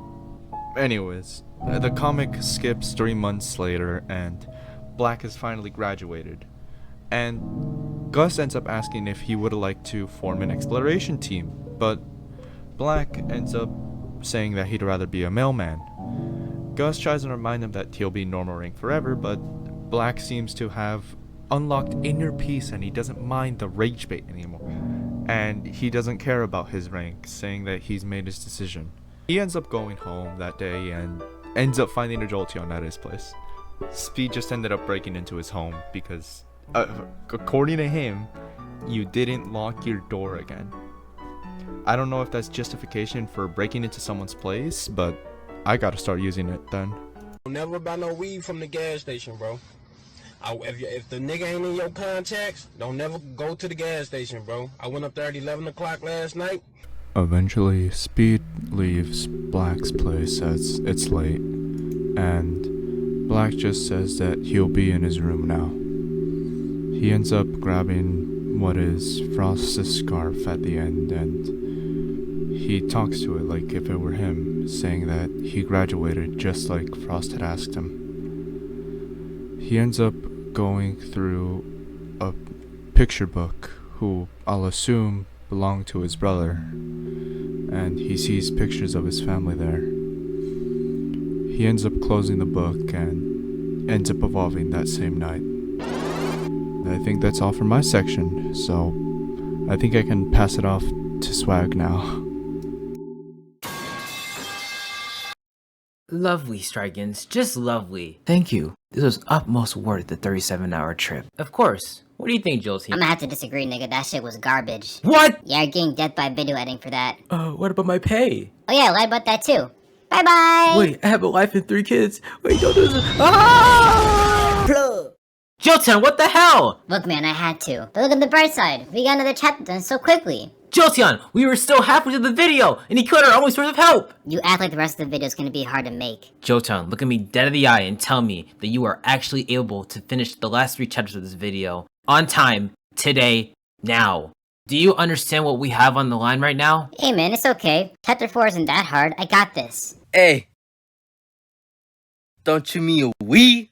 Anyways, the comic skips 3 months later, and Black has finally graduated. And Gus ends up asking if he would like to form an exploration team, but Black ends up saying that he'd rather be a mailman. Gus tries to remind him that he'll be normal rank forever, but Black seems to have unlocked inner peace and he doesn't mind the rage bait anymore. And he doesn't care about his rank, saying that he's made his decision. He ends up going home that day and ends up finding a Jolteon at his place. Speed just ended up breaking into his home because, according to him, you didn't lock your door again. I don't know if that's justification for breaking into someone's place, but I gotta start using it then.
Never buy no weed from the gas station, bro. If the nigga ain't in your contacts, don't never go to the gas station, bro. I went up there at 11 o'clock last night.
Eventually, Speed leaves Black's place as it's late, and Black just says that he'll be in his room now. He ends up grabbing what is Frost's scarf at the end, and he talks to it like if it were him, saying that he graduated just like Frost had asked him. He ends up going through a picture book, who I'll assume belonged to his brother, and he sees pictures of his family there. He ends up closing the book and ends up evolving that same night. I think that's all for my section, so I think I can pass it off to Swag now.
Lovely, Strikins, just lovely. Thank you. This was utmost worth the 37-hour trip. Of course. What do you think, Jolty?
I'm gonna have to disagree, nigga. That shit was garbage.
What?
Yeah, you're getting death by video editing for that.
What about my pay?
Oh yeah, I lied about that too. Bye-bye!
Wait, I have a wife and 3 kids. Wait, don't do this. Ah! Jolteon, what the hell?
Look, man, I had to. But look at the bright side. We got another chapter done so quickly.
Jolteon, we were still halfway through the video, and he killed our only source of help!
You act like the rest of the video is gonna be hard to make.
Jolteon, look at me dead in the eye and tell me that you are actually able to finish the last 3 chapters of this video on time, today, now. Do you understand what we have on the line right now?
Hey man, it's okay. Chapter 4 isn't that hard. I got this.
Hey. Don't you mean we?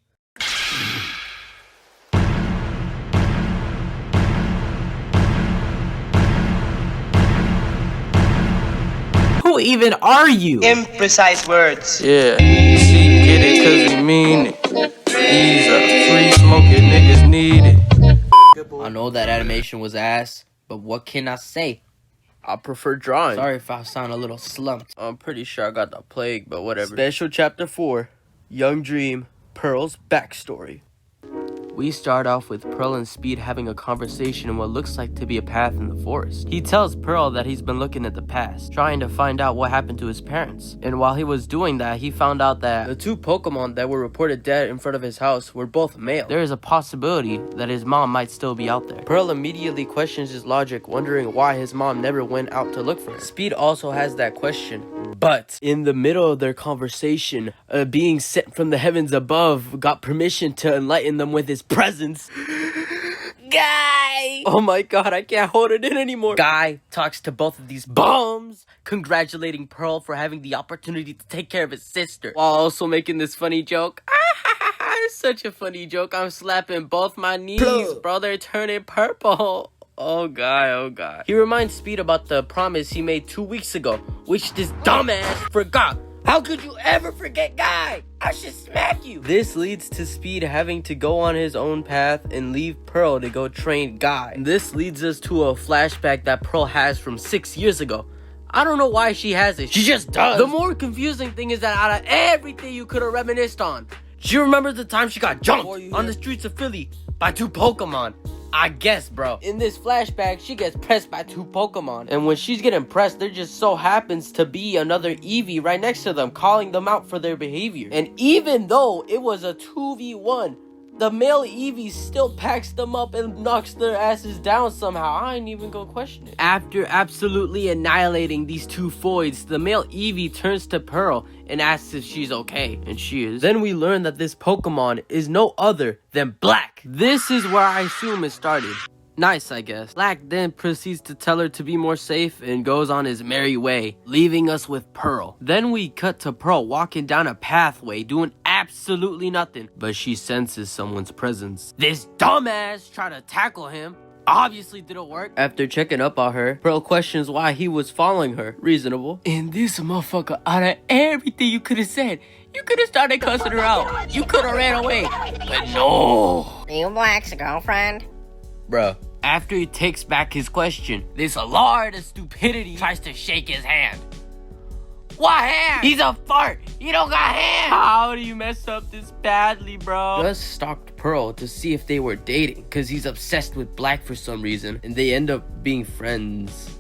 Who even are you?
Imprecise words.
Yeah, she get it cause we mean it. These are free smoking niggas need it.
I know that animation was ass, but what can I say?
I prefer drawing.
Sorry if I sound a little slumped.
I'm pretty sure I got the plague, but whatever. Special Chapter 4, Young Dream, Pearl's backstory. We start off with Pearl and Speed having a conversation in what looks like to be a path in the forest. He tells Pearl that he's been looking at the past, trying to find out what happened to his parents. And while he was doing that, he found out that the 2 Pokemon that were reported dead in front of his house were both male. There is a possibility that his mom might still be out there. Pearl immediately questions his logic, wondering why his mom never went out to look for her. Speed also has that question. But in the middle of their conversation, a being sent from the heavens above got permission to enlighten them with his presence. Guy! Oh my god, I can't hold it in anymore. Guy talks to both of these bums, congratulating Pearl for having the opportunity to take care of his sister, while also making this funny joke. It's such a funny joke. I'm slapping both my knees, bro. They're turning purple. Oh god, oh god. He reminds Speed about the promise he made 2 weeks ago, which this dumbass forgot. How could you ever forget Guy? I should smack you. This leads to Speed having to go on his own path and leave Pearl to go train Guy. This leads us to a flashback that Pearl has from 6 years ago. I don't know why she has it. She just does. The more confusing thing is that out of everything you could have reminisced on, she remembers the time she got jumped on the streets of Philly by 2 Pokemon. I guess, bro. In this flashback, she gets pressed by 2 Pokemon. And when she's getting pressed, there just so happens to be another Eevee right next to them, calling them out for their behavior. And even though it was a 2v1, the male Eevee still packs them up and knocks their asses down somehow. I ain't even gonna question it. After absolutely annihilating these 2 Foids, the male Eevee turns to Pearl and asks if she's okay, and she is. Then we learn that this Pokemon is no other than Black. This is where I assume it started. Nice, I guess. Black then proceeds to tell her to be more safe and goes on his merry way, leaving us with Pearl. Then we cut to Pearl walking down a pathway doing absolutely nothing, but she senses someone's presence. This dumbass tried to tackle him. Obviously didn't work. After checking up on her, Pearl questions why he was following her. Reasonable. And this motherfucker, out of everything you could have said, you could have started cussing her out. You could have ran away. But no.
Are you Black's girlfriend?
Bruh. After he takes back his question, this lord of stupidity tries to shake his hand. What hand? He's a fart. He don't got hands. How do you mess up this badly, bro? Gus stalked Pearl to see if they were dating, because he's obsessed with Black for some reason, and they end up being friends.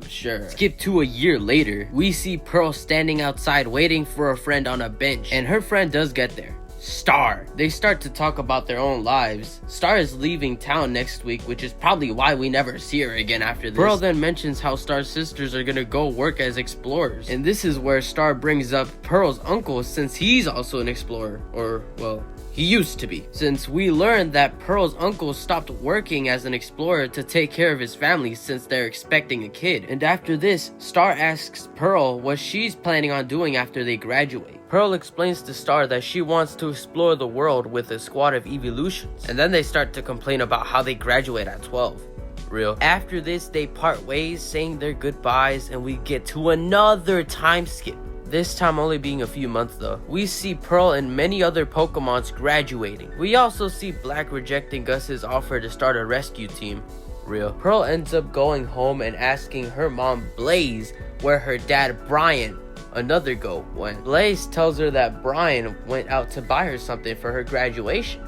Sure. Skip to a year later, we see Pearl standing outside waiting for a friend on a bench, and her friend does get there. Star. They start to talk about their own lives. Star is leaving town next week, which is probably why we never see her again after this. Pearl then mentions how Star's sisters are gonna go work as explorers. And this is where Star brings up Pearl's uncle, since he's also an explorer. Or, well, he used to be. Since we learned that Pearl's uncle stopped working as an explorer to take care of his family since they're expecting a kid. And after this, Star asks Pearl what she's planning on doing after they graduate. Pearl explains to Star that she wants to explore the world with a squad of Eeveelutions. And then they start to complain about how they graduate at 12. Real. After this, they part ways, saying their goodbyes, and we get to another time skip. This time only being a few months though. We see Pearl and many other Pokemons graduating. We also see Black rejecting Gus's offer to start a rescue team. Real. Pearl ends up going home and asking her mom Blaze where her dad Brian, another goat, went. Blaze tells her that Brian went out to buy her something for her graduation.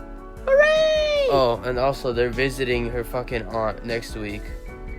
Hooray! Oh, and also they're visiting her fucking aunt next week,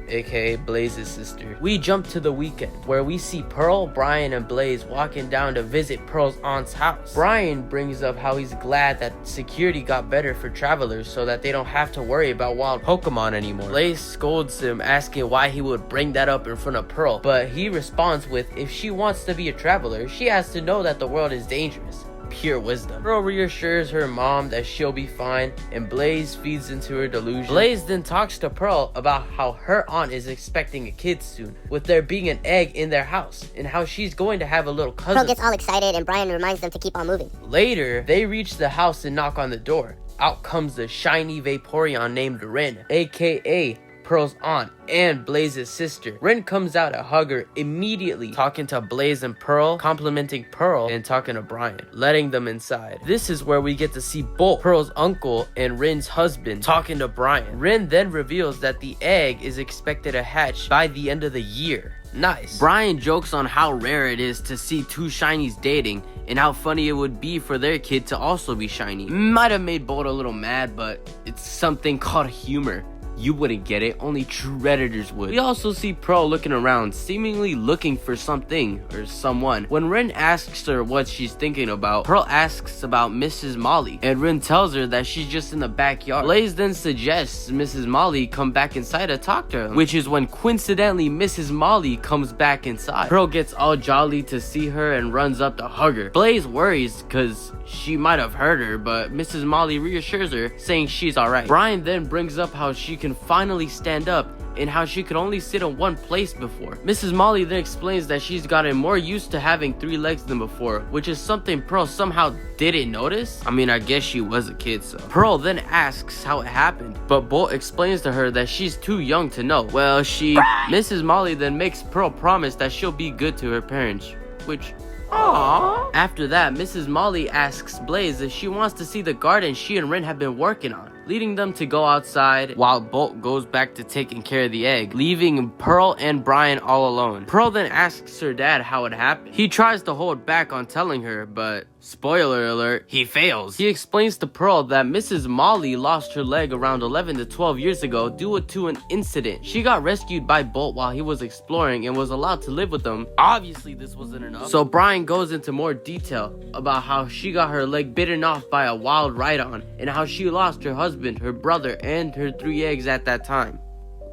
aka Blaze's sister. We jump to the weekend where we see Pearl, Brian, and Blaze walking down to visit Pearl's aunt's house. Brian brings up how he's glad that security got better for travelers so that they don't have to worry about wild Pokemon anymore. Blaze scolds him, asking why he would bring that up in front of Pearl, but he responds with, if she wants to be a traveler, she has to know that the world is dangerous. Pure wisdom. Pearl reassures her mom that she'll be fine, and Blaze feeds into her delusion. Blaze then talks to Pearl about how her aunt is expecting a kid soon, with there being an egg in their house, and how she's going to have a little cousin.
Pearl gets all excited, and Brian reminds them to keep on moving.
Later, they reach the house and knock on the door. Out comes the shiny Vaporeon named Rin, aka Pearl's aunt and Blaze's sister. Rin comes out to hug her immediately, talking to Blaze and Pearl, complimenting Pearl, and talking to Brian, letting them inside. This is where we get to see both Pearl's uncle and Rin's husband talking to Brian. Rin then reveals that the egg is expected to hatch by the end of the year. Nice. Brian jokes on how rare it is to see 2 shinies dating and how funny it would be for their kid to also be shiny. Might have made Bolt a little mad, but it's something called humor. You wouldn't get it, only true Redditors would. We also see Pearl looking around, seemingly looking for something or someone. When Rin asks her what she's thinking about, Pearl asks about Mrs. Molly, and Rin tells her that she's just in the backyard. Blaze then suggests Mrs. Molly come back inside to talk to him, which is when coincidentally Mrs. Molly comes back inside. Pearl gets all jolly to see her and runs up to hug her. Blaze worries because she might have hurt her, but Mrs. Molly reassures her, saying she's alright. Brian then brings up how she can finally stand up and how she could only sit in one place before. Mrs. Molly then explains that she's gotten more used to having 3 legs than before, which is something Pearl somehow didn't notice. I mean, I guess she was a kid, so. Pearl then asks how it happened, but Bolt explains to her that she's too young to know. Well, Mrs. Molly then makes Pearl promise that she'll be good to her parents, which, aww. After that, Mrs. Molly asks Blaze if she wants to see the garden she and Rin have been working on, leading them to go outside while Bolt goes back to taking care of the egg, leaving Pearl and Brian all alone. Pearl then asks her dad how it happened. He tries to hold back on telling her, but Spoiler alert, he fails. He explains to Pearl that Mrs. Molly lost her leg around 11 to 12 years ago due to an incident. She got rescued by Bolt while he was exploring and was allowed to live with them. Obviously this wasn't enough, so Brian goes into more detail about how she got her leg bitten off by a wild rhydon and how she lost her husband, her brother, and her 3 eggs at that time.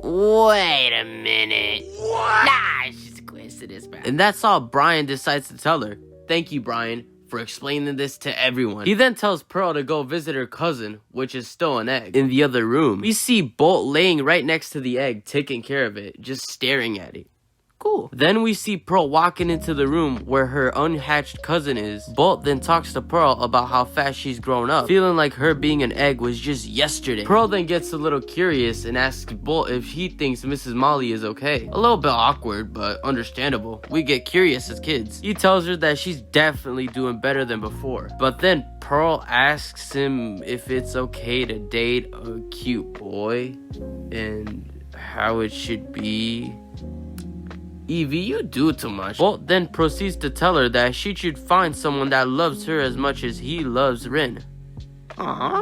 Wait a minute. What? Nah, it's just a coincidence, man. And that's all Brian decides to tell her. Thank you, Brian, for explaining this to everyone. He then tells Pearl to go visit her cousin, which is still an egg, in the other room. We see Bolt laying right next to the egg, taking care of it, just staring at it. Cool. Then we see Pearl walking into the room where her unhatched cousin is. Bolt then talks to Pearl about how fast she's grown up, feeling like her being an egg was just yesterday. Pearl then gets a little curious and asks Bolt if he thinks Mrs. Molly is okay. A little bit awkward, but understandable. We get curious as kids. He tells her that she's definitely doing better than before. But then Pearl asks him if it's okay to date a cute boy and how it should be. Eevee, you do too much. Bolt then proceeds to tell her that she should find someone that loves her as much as he loves Rin.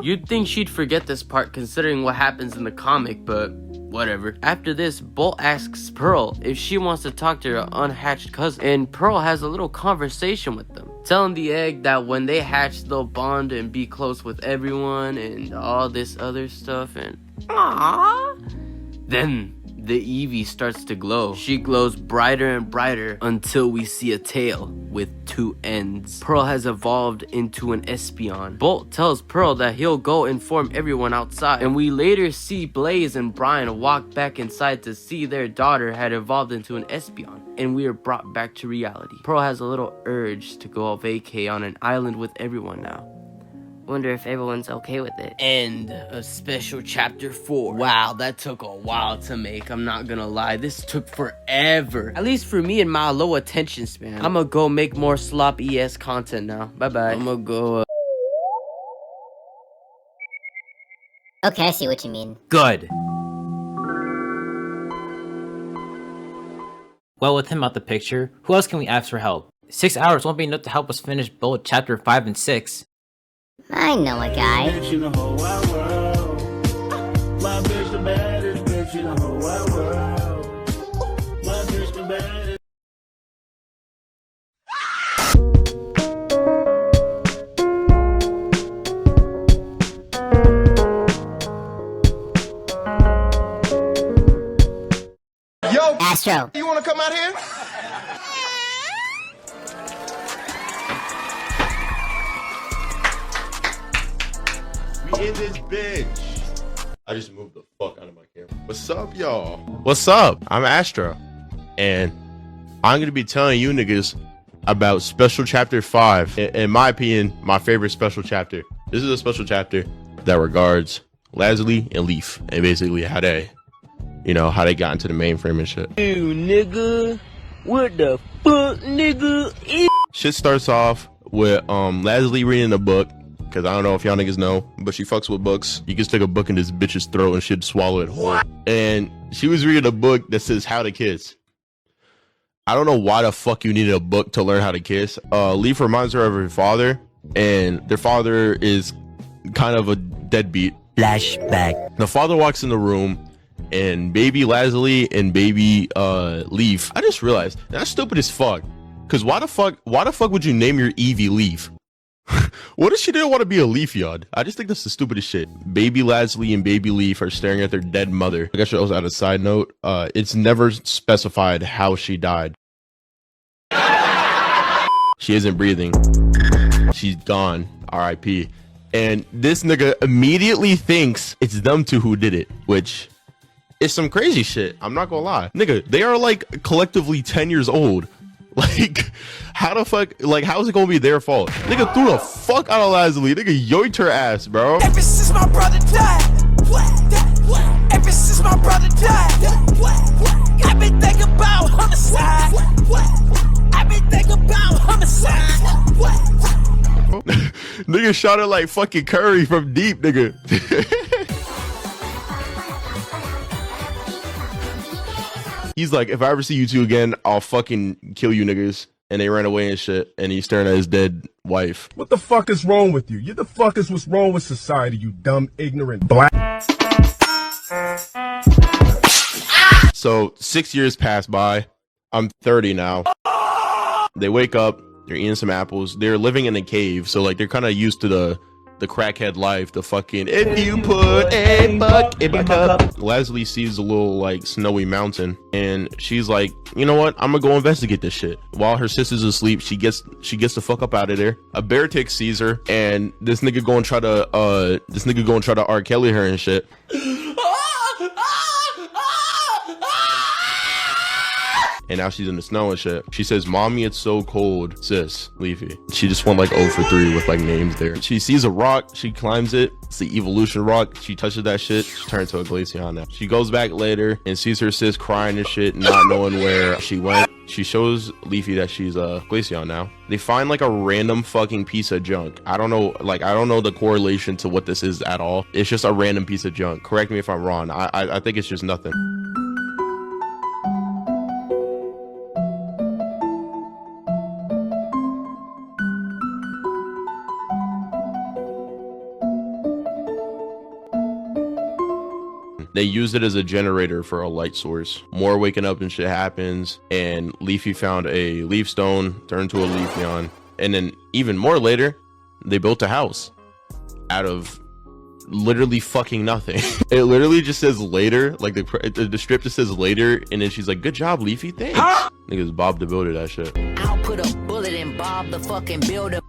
You'd think she'd forget this part considering what happens in the comic, but whatever. After this, Bolt asks Pearl if she wants to talk to her unhatched cousin, and Pearl has a little conversation with them, telling the egg that when they hatch they'll bond and be close with everyone and all this other stuff, and then the Eevee starts to glow. She glows brighter and brighter until we see a tail with 2 ends. Pearl has evolved into an Espeon. Bolt tells Pearl that he'll go inform everyone outside, and we later see Blaze and Brian walk back inside to see their daughter had evolved into an Espeon, and we are brought back to reality. Pearl has a little urge to go vacay on an island with everyone now. Wonder if everyone's okay with it. End of special chapter 4. Wow, that took a while to make. I'm not gonna lie, this took forever. At least for me and my low attention span. I'm gonna go make more slop ES content now. Bye bye. I'm gonna go.
Okay, I see what you mean.
Good. Well, with him out the picture, who else can we ask for help? 6 hours won't be enough to help us finish both chapter 5 and 6.
I know a guy.
Yo,
Astro,
you wanna come out here? We in this bitch. I just moved the fuck out of my camera. What's up, y'all?
What's up? I'm Astro, and I'm gonna be telling you niggas about special chapter 5. In my opinion, my favorite special chapter. This is a special chapter that regards Leslie and Leaf, and basically how they, how they got into the mainframe and shit.
Ew, nigga. What the fuck, nigga?
Shit starts off with Leslie reading a book. Because I don't know if y'all niggas know, but she fucks with books. You can stick a book in this bitch's throat and she'd swallow it whole. And she was reading a book that says how to kiss. I don't know why the fuck you needed a book to learn how to kiss. Leaf reminds her of her father, and their father is kind of a deadbeat.
Flashback.
The father walks in the room, and baby Leslie and baby Leaf. I just realized that's stupid as fuck. Because why the fuck would you name your Eevee Leaf? What if she didn't want to be a Leaf yard? I just think that's the stupidest shit. Baby Leslie and baby Leaf are staring at their dead mother. I guess I was at a side note. It's never specified how she died. She isn't breathing. She's gone. R.I.P. And this nigga immediately thinks it's them two who did it, which is some crazy shit. I'm not gonna lie. Nigga, they are like collectively 10 years old. Like, how the fuck, like, how is it gonna be their fault? Nigga threw the fuck out of Leslie. Nigga yoinked her ass, bro.
Ever since my brother died, ever since my brother died, I've been thinking about homicide. I've been thinking about homicide.
Nigga shot her like fucking Curry from deep, nigga. He's like, if I ever see you two again, I'll fucking kill you niggas. And they ran away and shit. And he's staring at his dead wife.
What the fuck is wrong with you? You the fuck is what's wrong with society, you dumb, ignorant black.
So 6 years pass by. I'm 30 now. They wake up, they're eating some apples. They're living in a cave, so like they're kind of used to the crackhead life, the fucking if you put a buck in my cup. Leslie sees a little like snowy mountain and she's like, you know what, I'm gonna go investigate this shit. While her sister's asleep, she gets the fuck up out of there. A bear tick sees her and this nigga go and try to R. Kelly her and shit. And now she's in the snow and shit. She says, "Mommy, it's so cold." Sis, Leafy. She just went like 0 for 3 with like names there. She sees a rock. She climbs it. It's the Eeveelution rock. She touches that shit. She turns to a Glaceon now. She goes back later and sees her sis crying and shit, not knowing where she went. She shows Leafy that she's a Glaceon now. They find like a random fucking piece of junk. I don't know the correlation to what this is at all. It's just a random piece of junk. Correct me if I'm wrong. I think it's just nothing. They use it as a generator for a light source. More waking up and shit happens, and Leafy found a leaf stone, turned to a Leafeon, and then even more later, they built a house out of literally fucking nothing. It literally just says later, like the script just says later, and then she's like, "Good job, Leafy, thanks." Niggas Bob the Builder that shit.
I'll put a bullet in Bob the fucking Builder.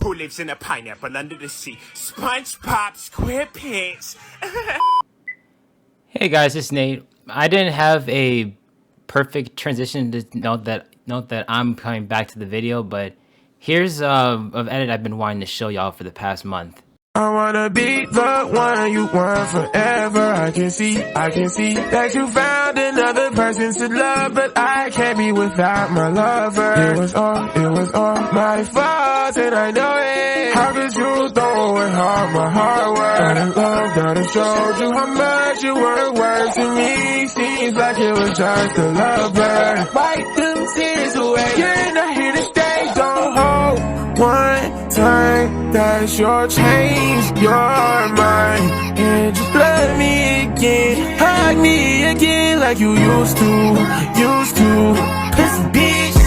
Who lives in a pineapple under the sea? SpongeBob SquarePants.
Hey guys, it's Nate. I didn't have a perfect transition to note that I'm coming back to the video, but here's an edit I've been wanting to show y'all for the past month.
I wanna be the one you want forever. I can see that you found another person to love, but I can't be without my lover. It was all my fault, and I know it. How could you throw away all my hard work? And the love that I showed you, how much you were worth to me. Seems like it was just a lover. Wipe them tears away. You're not here to stay. Don't hold one time that you'll change your mind, and just love me again, hug me again like you used to. Cause bitch,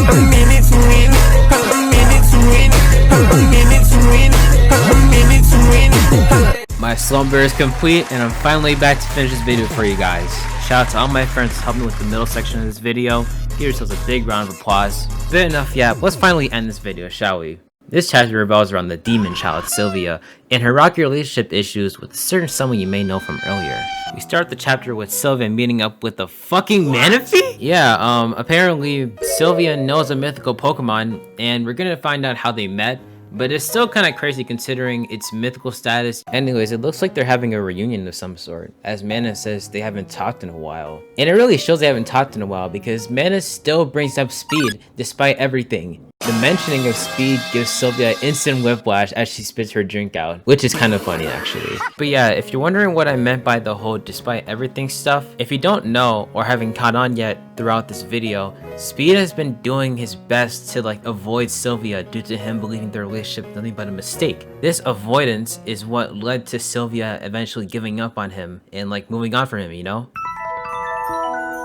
I'm in it to win, I'm in it to win, I'm in it to win, I'm in it to win.
My slumber is complete, and I'm finally back to finish this video for you guys. Shout out to all my friends who helped me with the middle section of this video. Give yourselves a big round of applause. But enough yap, let's finally end this video, shall we? This chapter revolves around the demon child, Sylvia, and her rocky relationship issues with a certain someone you may know from earlier. We start the chapter with Sylvia meeting up with a fucking Manaphy? Yeah, apparently Sylvia knows a mythical Pokemon, and we're gonna find out how they met. But it's still kind of crazy considering its mythical status. Anyways, it looks like they're having a reunion of some sort, as Mana says they haven't talked in a while. And it really shows they haven't talked in a while because Mana still brings up speed despite everything. The mentioning of speed gives Sylvia instant whiplash as she spits her drink out, which is kind of funny actually. But yeah, if you're wondering what I meant by the whole despite everything stuff, if you don't know or haven't caught on yet throughout this video, Speed has been doing his best to like avoid Sylvia due to him believing their relationship was nothing but a mistake. This avoidance is what led to Sylvia eventually giving up on him and like moving on from him, you know?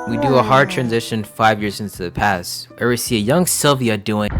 We do a hard transition 5 years into the past, where we see a young Sylvia doing...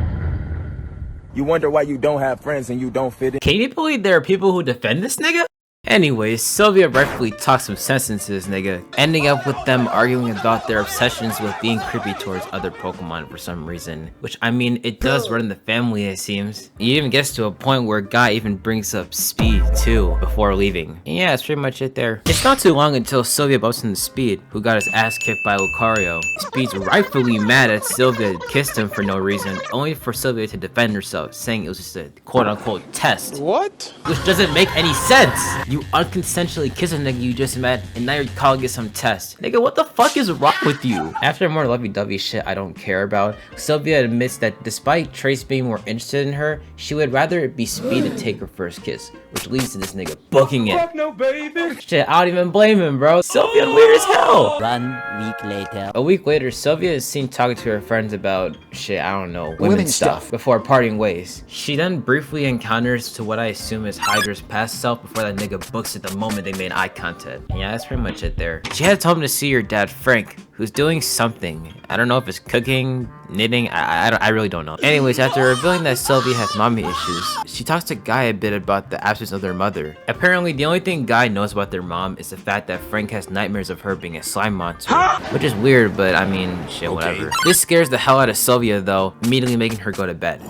You wonder why you don't have friends and you don't fit in?
Can you believe there are people who defend this nigga? Anyways, Sylvia rightfully talks some sense into this nigga, ending up with them arguing about their obsessions with being creepy towards other Pokemon for some reason. Which, I mean, it does run in the family, it seems. It even gets to a point where Guy even brings up Speed, too, before leaving. And yeah, that's pretty much it there. It's not too long until Sylvia bumps into Speed, who got his ass kicked by Lucario. Speed's rightfully mad at Sylvia kissed him for no reason, only for Sylvia to defend herself, saying it was just a quote-unquote test.
What?
Which doesn't make any sense! You unconsensually kiss a nigga you just met, and now you're calling it some test. Nigga, what the fuck is wrong with you? After more lovey-dovey shit I don't care about, Sylvia admits that despite Trace being more interested in her, she would rather it be Speed to take her first kiss, which leads to this nigga booking it.
Fuck no, baby.
Shit, I don't even blame him, bro. Sylvia weird as hell. 1 week later. A week later, Sylvia is seen talking to her friends about shit, I don't know, women stuff before parting ways. She then briefly encounters to what I assume is Hydra's past self before that nigga books it the moment they made eye contact. Yeah, that's pretty much it there. She had told him to see her dad, Frank, who's doing something. I don't know if it's cooking, knitting, I really don't know. Anyways, after revealing that Sylvia has mommy issues, she talks to Guy a bit about the absence of their mother. Apparently, the only thing Guy knows about their mom is the fact that Frank has nightmares of her being a slime monster, which is weird, but I mean, shit, whatever. This scares the hell out of Sylvia though, immediately making her go to bed.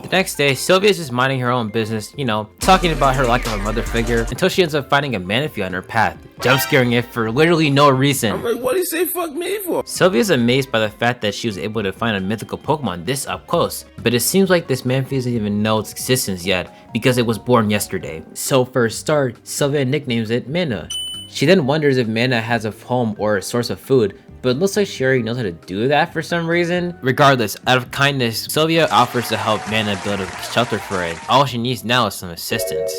The next day, Sylvia's just minding her own business, you know, talking about her lack of a mother figure, until she ends up finding a Manaphy on her path, jump scaring it for literally no reason.
I'm like, what do you say fuck me for?
Sylvia's amazed by the fact that she was able to find a mythical Pokemon this up close, but it seems like this Manaphy doesn't even know its existence yet, because it was born yesterday. So for a start, Sylvia nicknames it Mana. She then wonders if Mana has a home or a source of food, but it looks like she already knows how to do that for some reason. Regardless, out of kindness, Sylvia offers to help Mana build a shelter for it. All she needs now is some assistance.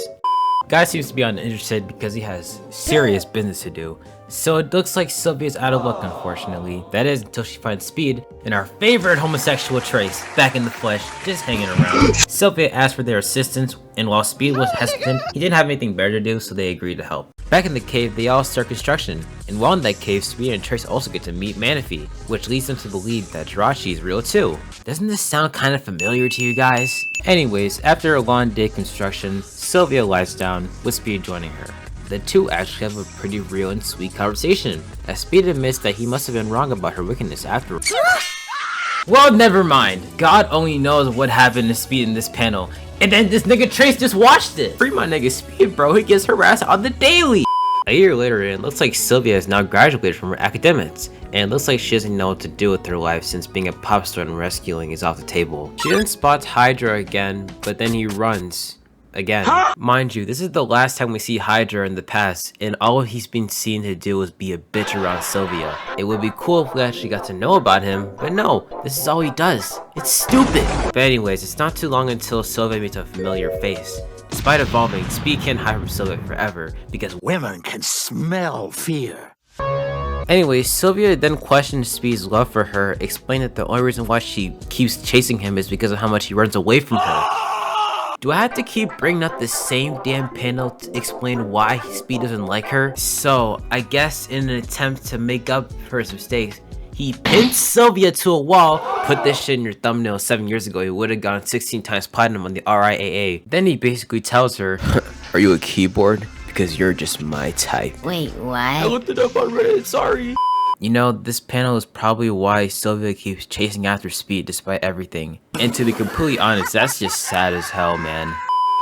Guy seems to be uninterested because he has serious business to do. So it looks like Sylvia's out of luck, unfortunately. That is until she finds Speed and our favorite homosexual Trace back in the flesh, just hanging around. Sylvia asked for their assistance, and while Speed was hesitant, he didn't have anything better to do, so they agreed to help. Back in the cave, they all start construction, and while in that cave, Speed and Trace also get to meet Manaphy, which leads them to believe that Jirachi is real too. Doesn't this sound kind of familiar to you guys? Anyways, after a long day of construction, Sylvia lies down, with Speed joining her. The two actually have a pretty real and sweet conversation, as Speed admits that he must have been wrong about her wickedness afterwards. Well, never mind. God only knows what happened to Speed in this panel, and then this nigga Trace just watched it. Free my nigga Speed, bro. He gets harassed on the daily. A year later, it looks like Sylvia has now graduated from her academics, and it looks like she doesn't know what to do with her life since being a pop star and rescuing is off the table. She then spots Hydra again, but then he runs. Again. Mind you, this is the last time we see Hydra in the past, and all he's been seen to do is be a bitch around Sylvia. It would be cool if we actually got to know about him, but no, this is all he does. It's stupid! But anyways, it's not too long until Sylvia meets a familiar face. Despite evolving, Speed can't hide from Sylvia forever, because women can smell fear. Anyways, Sylvia then questions Speed's love for her, explaining that the only reason why she keeps chasing him is because of how much he runs away from her. Do I have to keep bringing up the same damn panel to explain why Speed doesn't like her? So, I guess in an attempt to make up for his mistakes, he pins Sylvia to a wall. Put this shit in your thumbnail 7 years ago, he would have gone 16 times platinum on the RIAA. Then he basically tells her, are you a keyboard? Because you're just my type.
Wait, what?
I looked it up on Reddit, sorry. You know, this panel is probably why Sylvia keeps chasing after Speed despite everything. And to be completely honest, that's just sad as hell, man.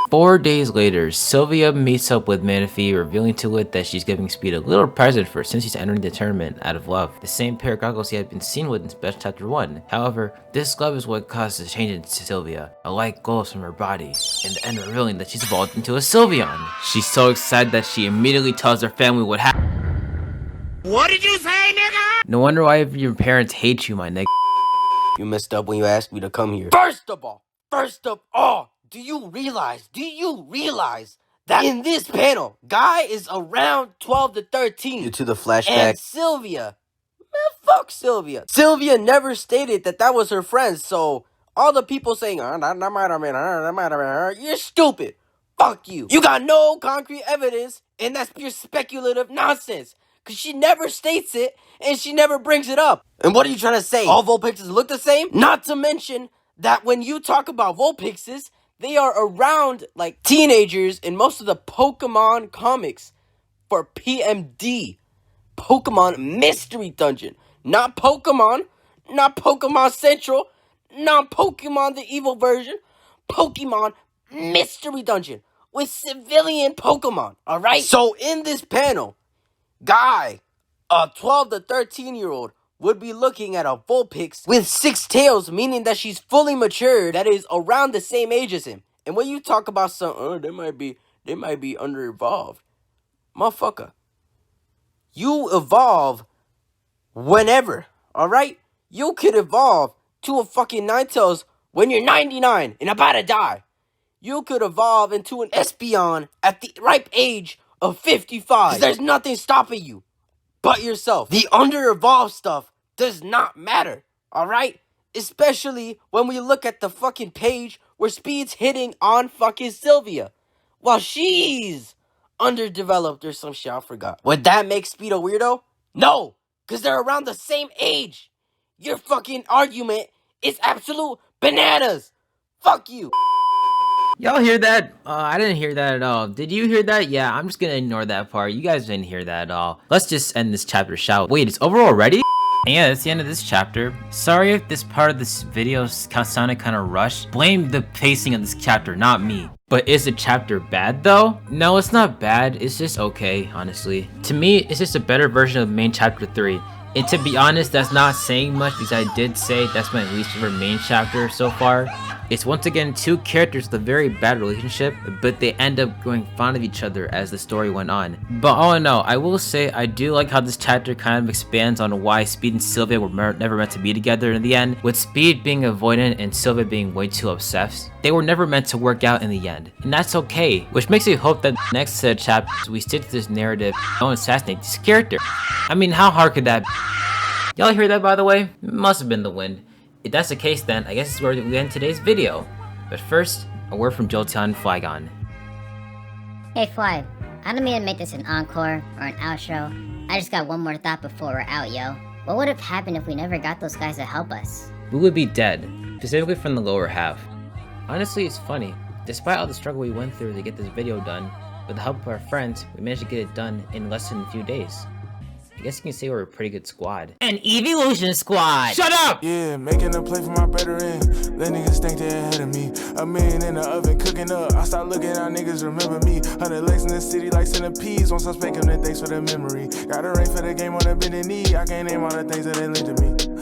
4 days later, Sylvia meets up with Manaphy, revealing to it that she's giving Speed a little present for since he's entering the tournament out of love. The same pair of goggles he had been seen with in Special Chapter 1. However, this glove is what causes a change in Sylvia. A light glows from her body, and the end revealing that she's evolved into a Sylveon. She's so excited that she immediately tells her family what happened.
What did you say, nigga?
No wonder why your parents hate you, my nigga.
You messed up when you asked me to come here. First of all, do you realize that in this panel, Guy is around 12 to 13? Due to the flashback. And Sylvia, man, fuck Sylvia. Sylvia never stated that was her friend, so all the people saying, that might have been her, you're stupid. Fuck you. You got no concrete evidence, and that's pure speculative nonsense. Because she never states it, and she never brings it up. And what are you trying to say? All Vulpixes look the same? Not to mention that when you talk about Vulpixes, they are around like teenagers in most of the Pokemon comics for PMD. Pokemon Mystery Dungeon. Not Pokemon Central, not Pokemon the evil version. Pokemon Mystery Dungeon with civilian Pokemon, alright? So in this panel, Guy, a 12 to 13-year-old, would be looking at a Vulpix with 6 tails, meaning that she's fully matured, that is around the same age as him. And when you talk about some, they might be they might be under-evolved. Motherfucker. You evolve whenever, alright? You could evolve to a fucking Ninetales when you're 99 and about to die. You could evolve into an Espeon at the ripe age of 55. There's nothing stopping you but yourself. The under-evolved stuff does not matter, alright? Especially when we look at the fucking page where Speed's hitting on fucking Sylvia while she's underdeveloped or some shit, I forgot. Would that make Speed a weirdo? No, because they're around the same age. Your fucking argument is absolute bananas. Fuck you.
Y'all hear that? I didn't hear that at all. Did you hear that? Yeah, I'm just gonna ignore that part. You guys didn't hear that at all. Let's just end this chapter, shall we? Wait, it's over already? And yeah, that's the end of this chapter. Sorry if this part of this video sounded kind of rushed. Blame the pacing of this chapter, not me. But is the chapter bad though? No, it's not bad. It's just okay, honestly. To me, it's just a better version of main chapter 3. And to be honest, that's not saying much because I did say that's my least favorite main chapter so far. It's once again two characters with a very bad relationship, but they end up growing fond of each other as the story went on. But all in all, I will say I do like how this chapter kind of expands on why Speed and Sylvia were never meant to be together in the end, with Speed being avoidant and Sylvia being way too obsessed. They were never meant to work out in the end, and that's okay, which makes me hope that next set of chapters we stick to this narrative and don't assassinate this character. I mean, how hard could that be? Y'all hear that, by the way? It must have been the wind. If that's the case, then I guess this is where we end today's video. But first, a word from Jolteon and Flygon.
Hey Fly, I don't mean to make this an encore or an outro. I just got one more thought before we're out, yo. What would have happened if we never got those guys to help us?
We would be dead, specifically from the lower half. Honestly, it's funny. Despite all the struggle we went through to get this video done, with the help of our friends, we managed to get it done in less than a few days. I guess you can say we're a pretty good squad. An Eeveelution squad! Shut up!
Yeah, making a play for my better end. Let niggas think they're ahead of me. A man in the oven cooking up. I start looking out, niggas remember me. 100 legs in the city like centipedes. Once I spank them, then thanks for the memory. Got a ring for the game on a bending knee. I can't name all the things that they lent to me.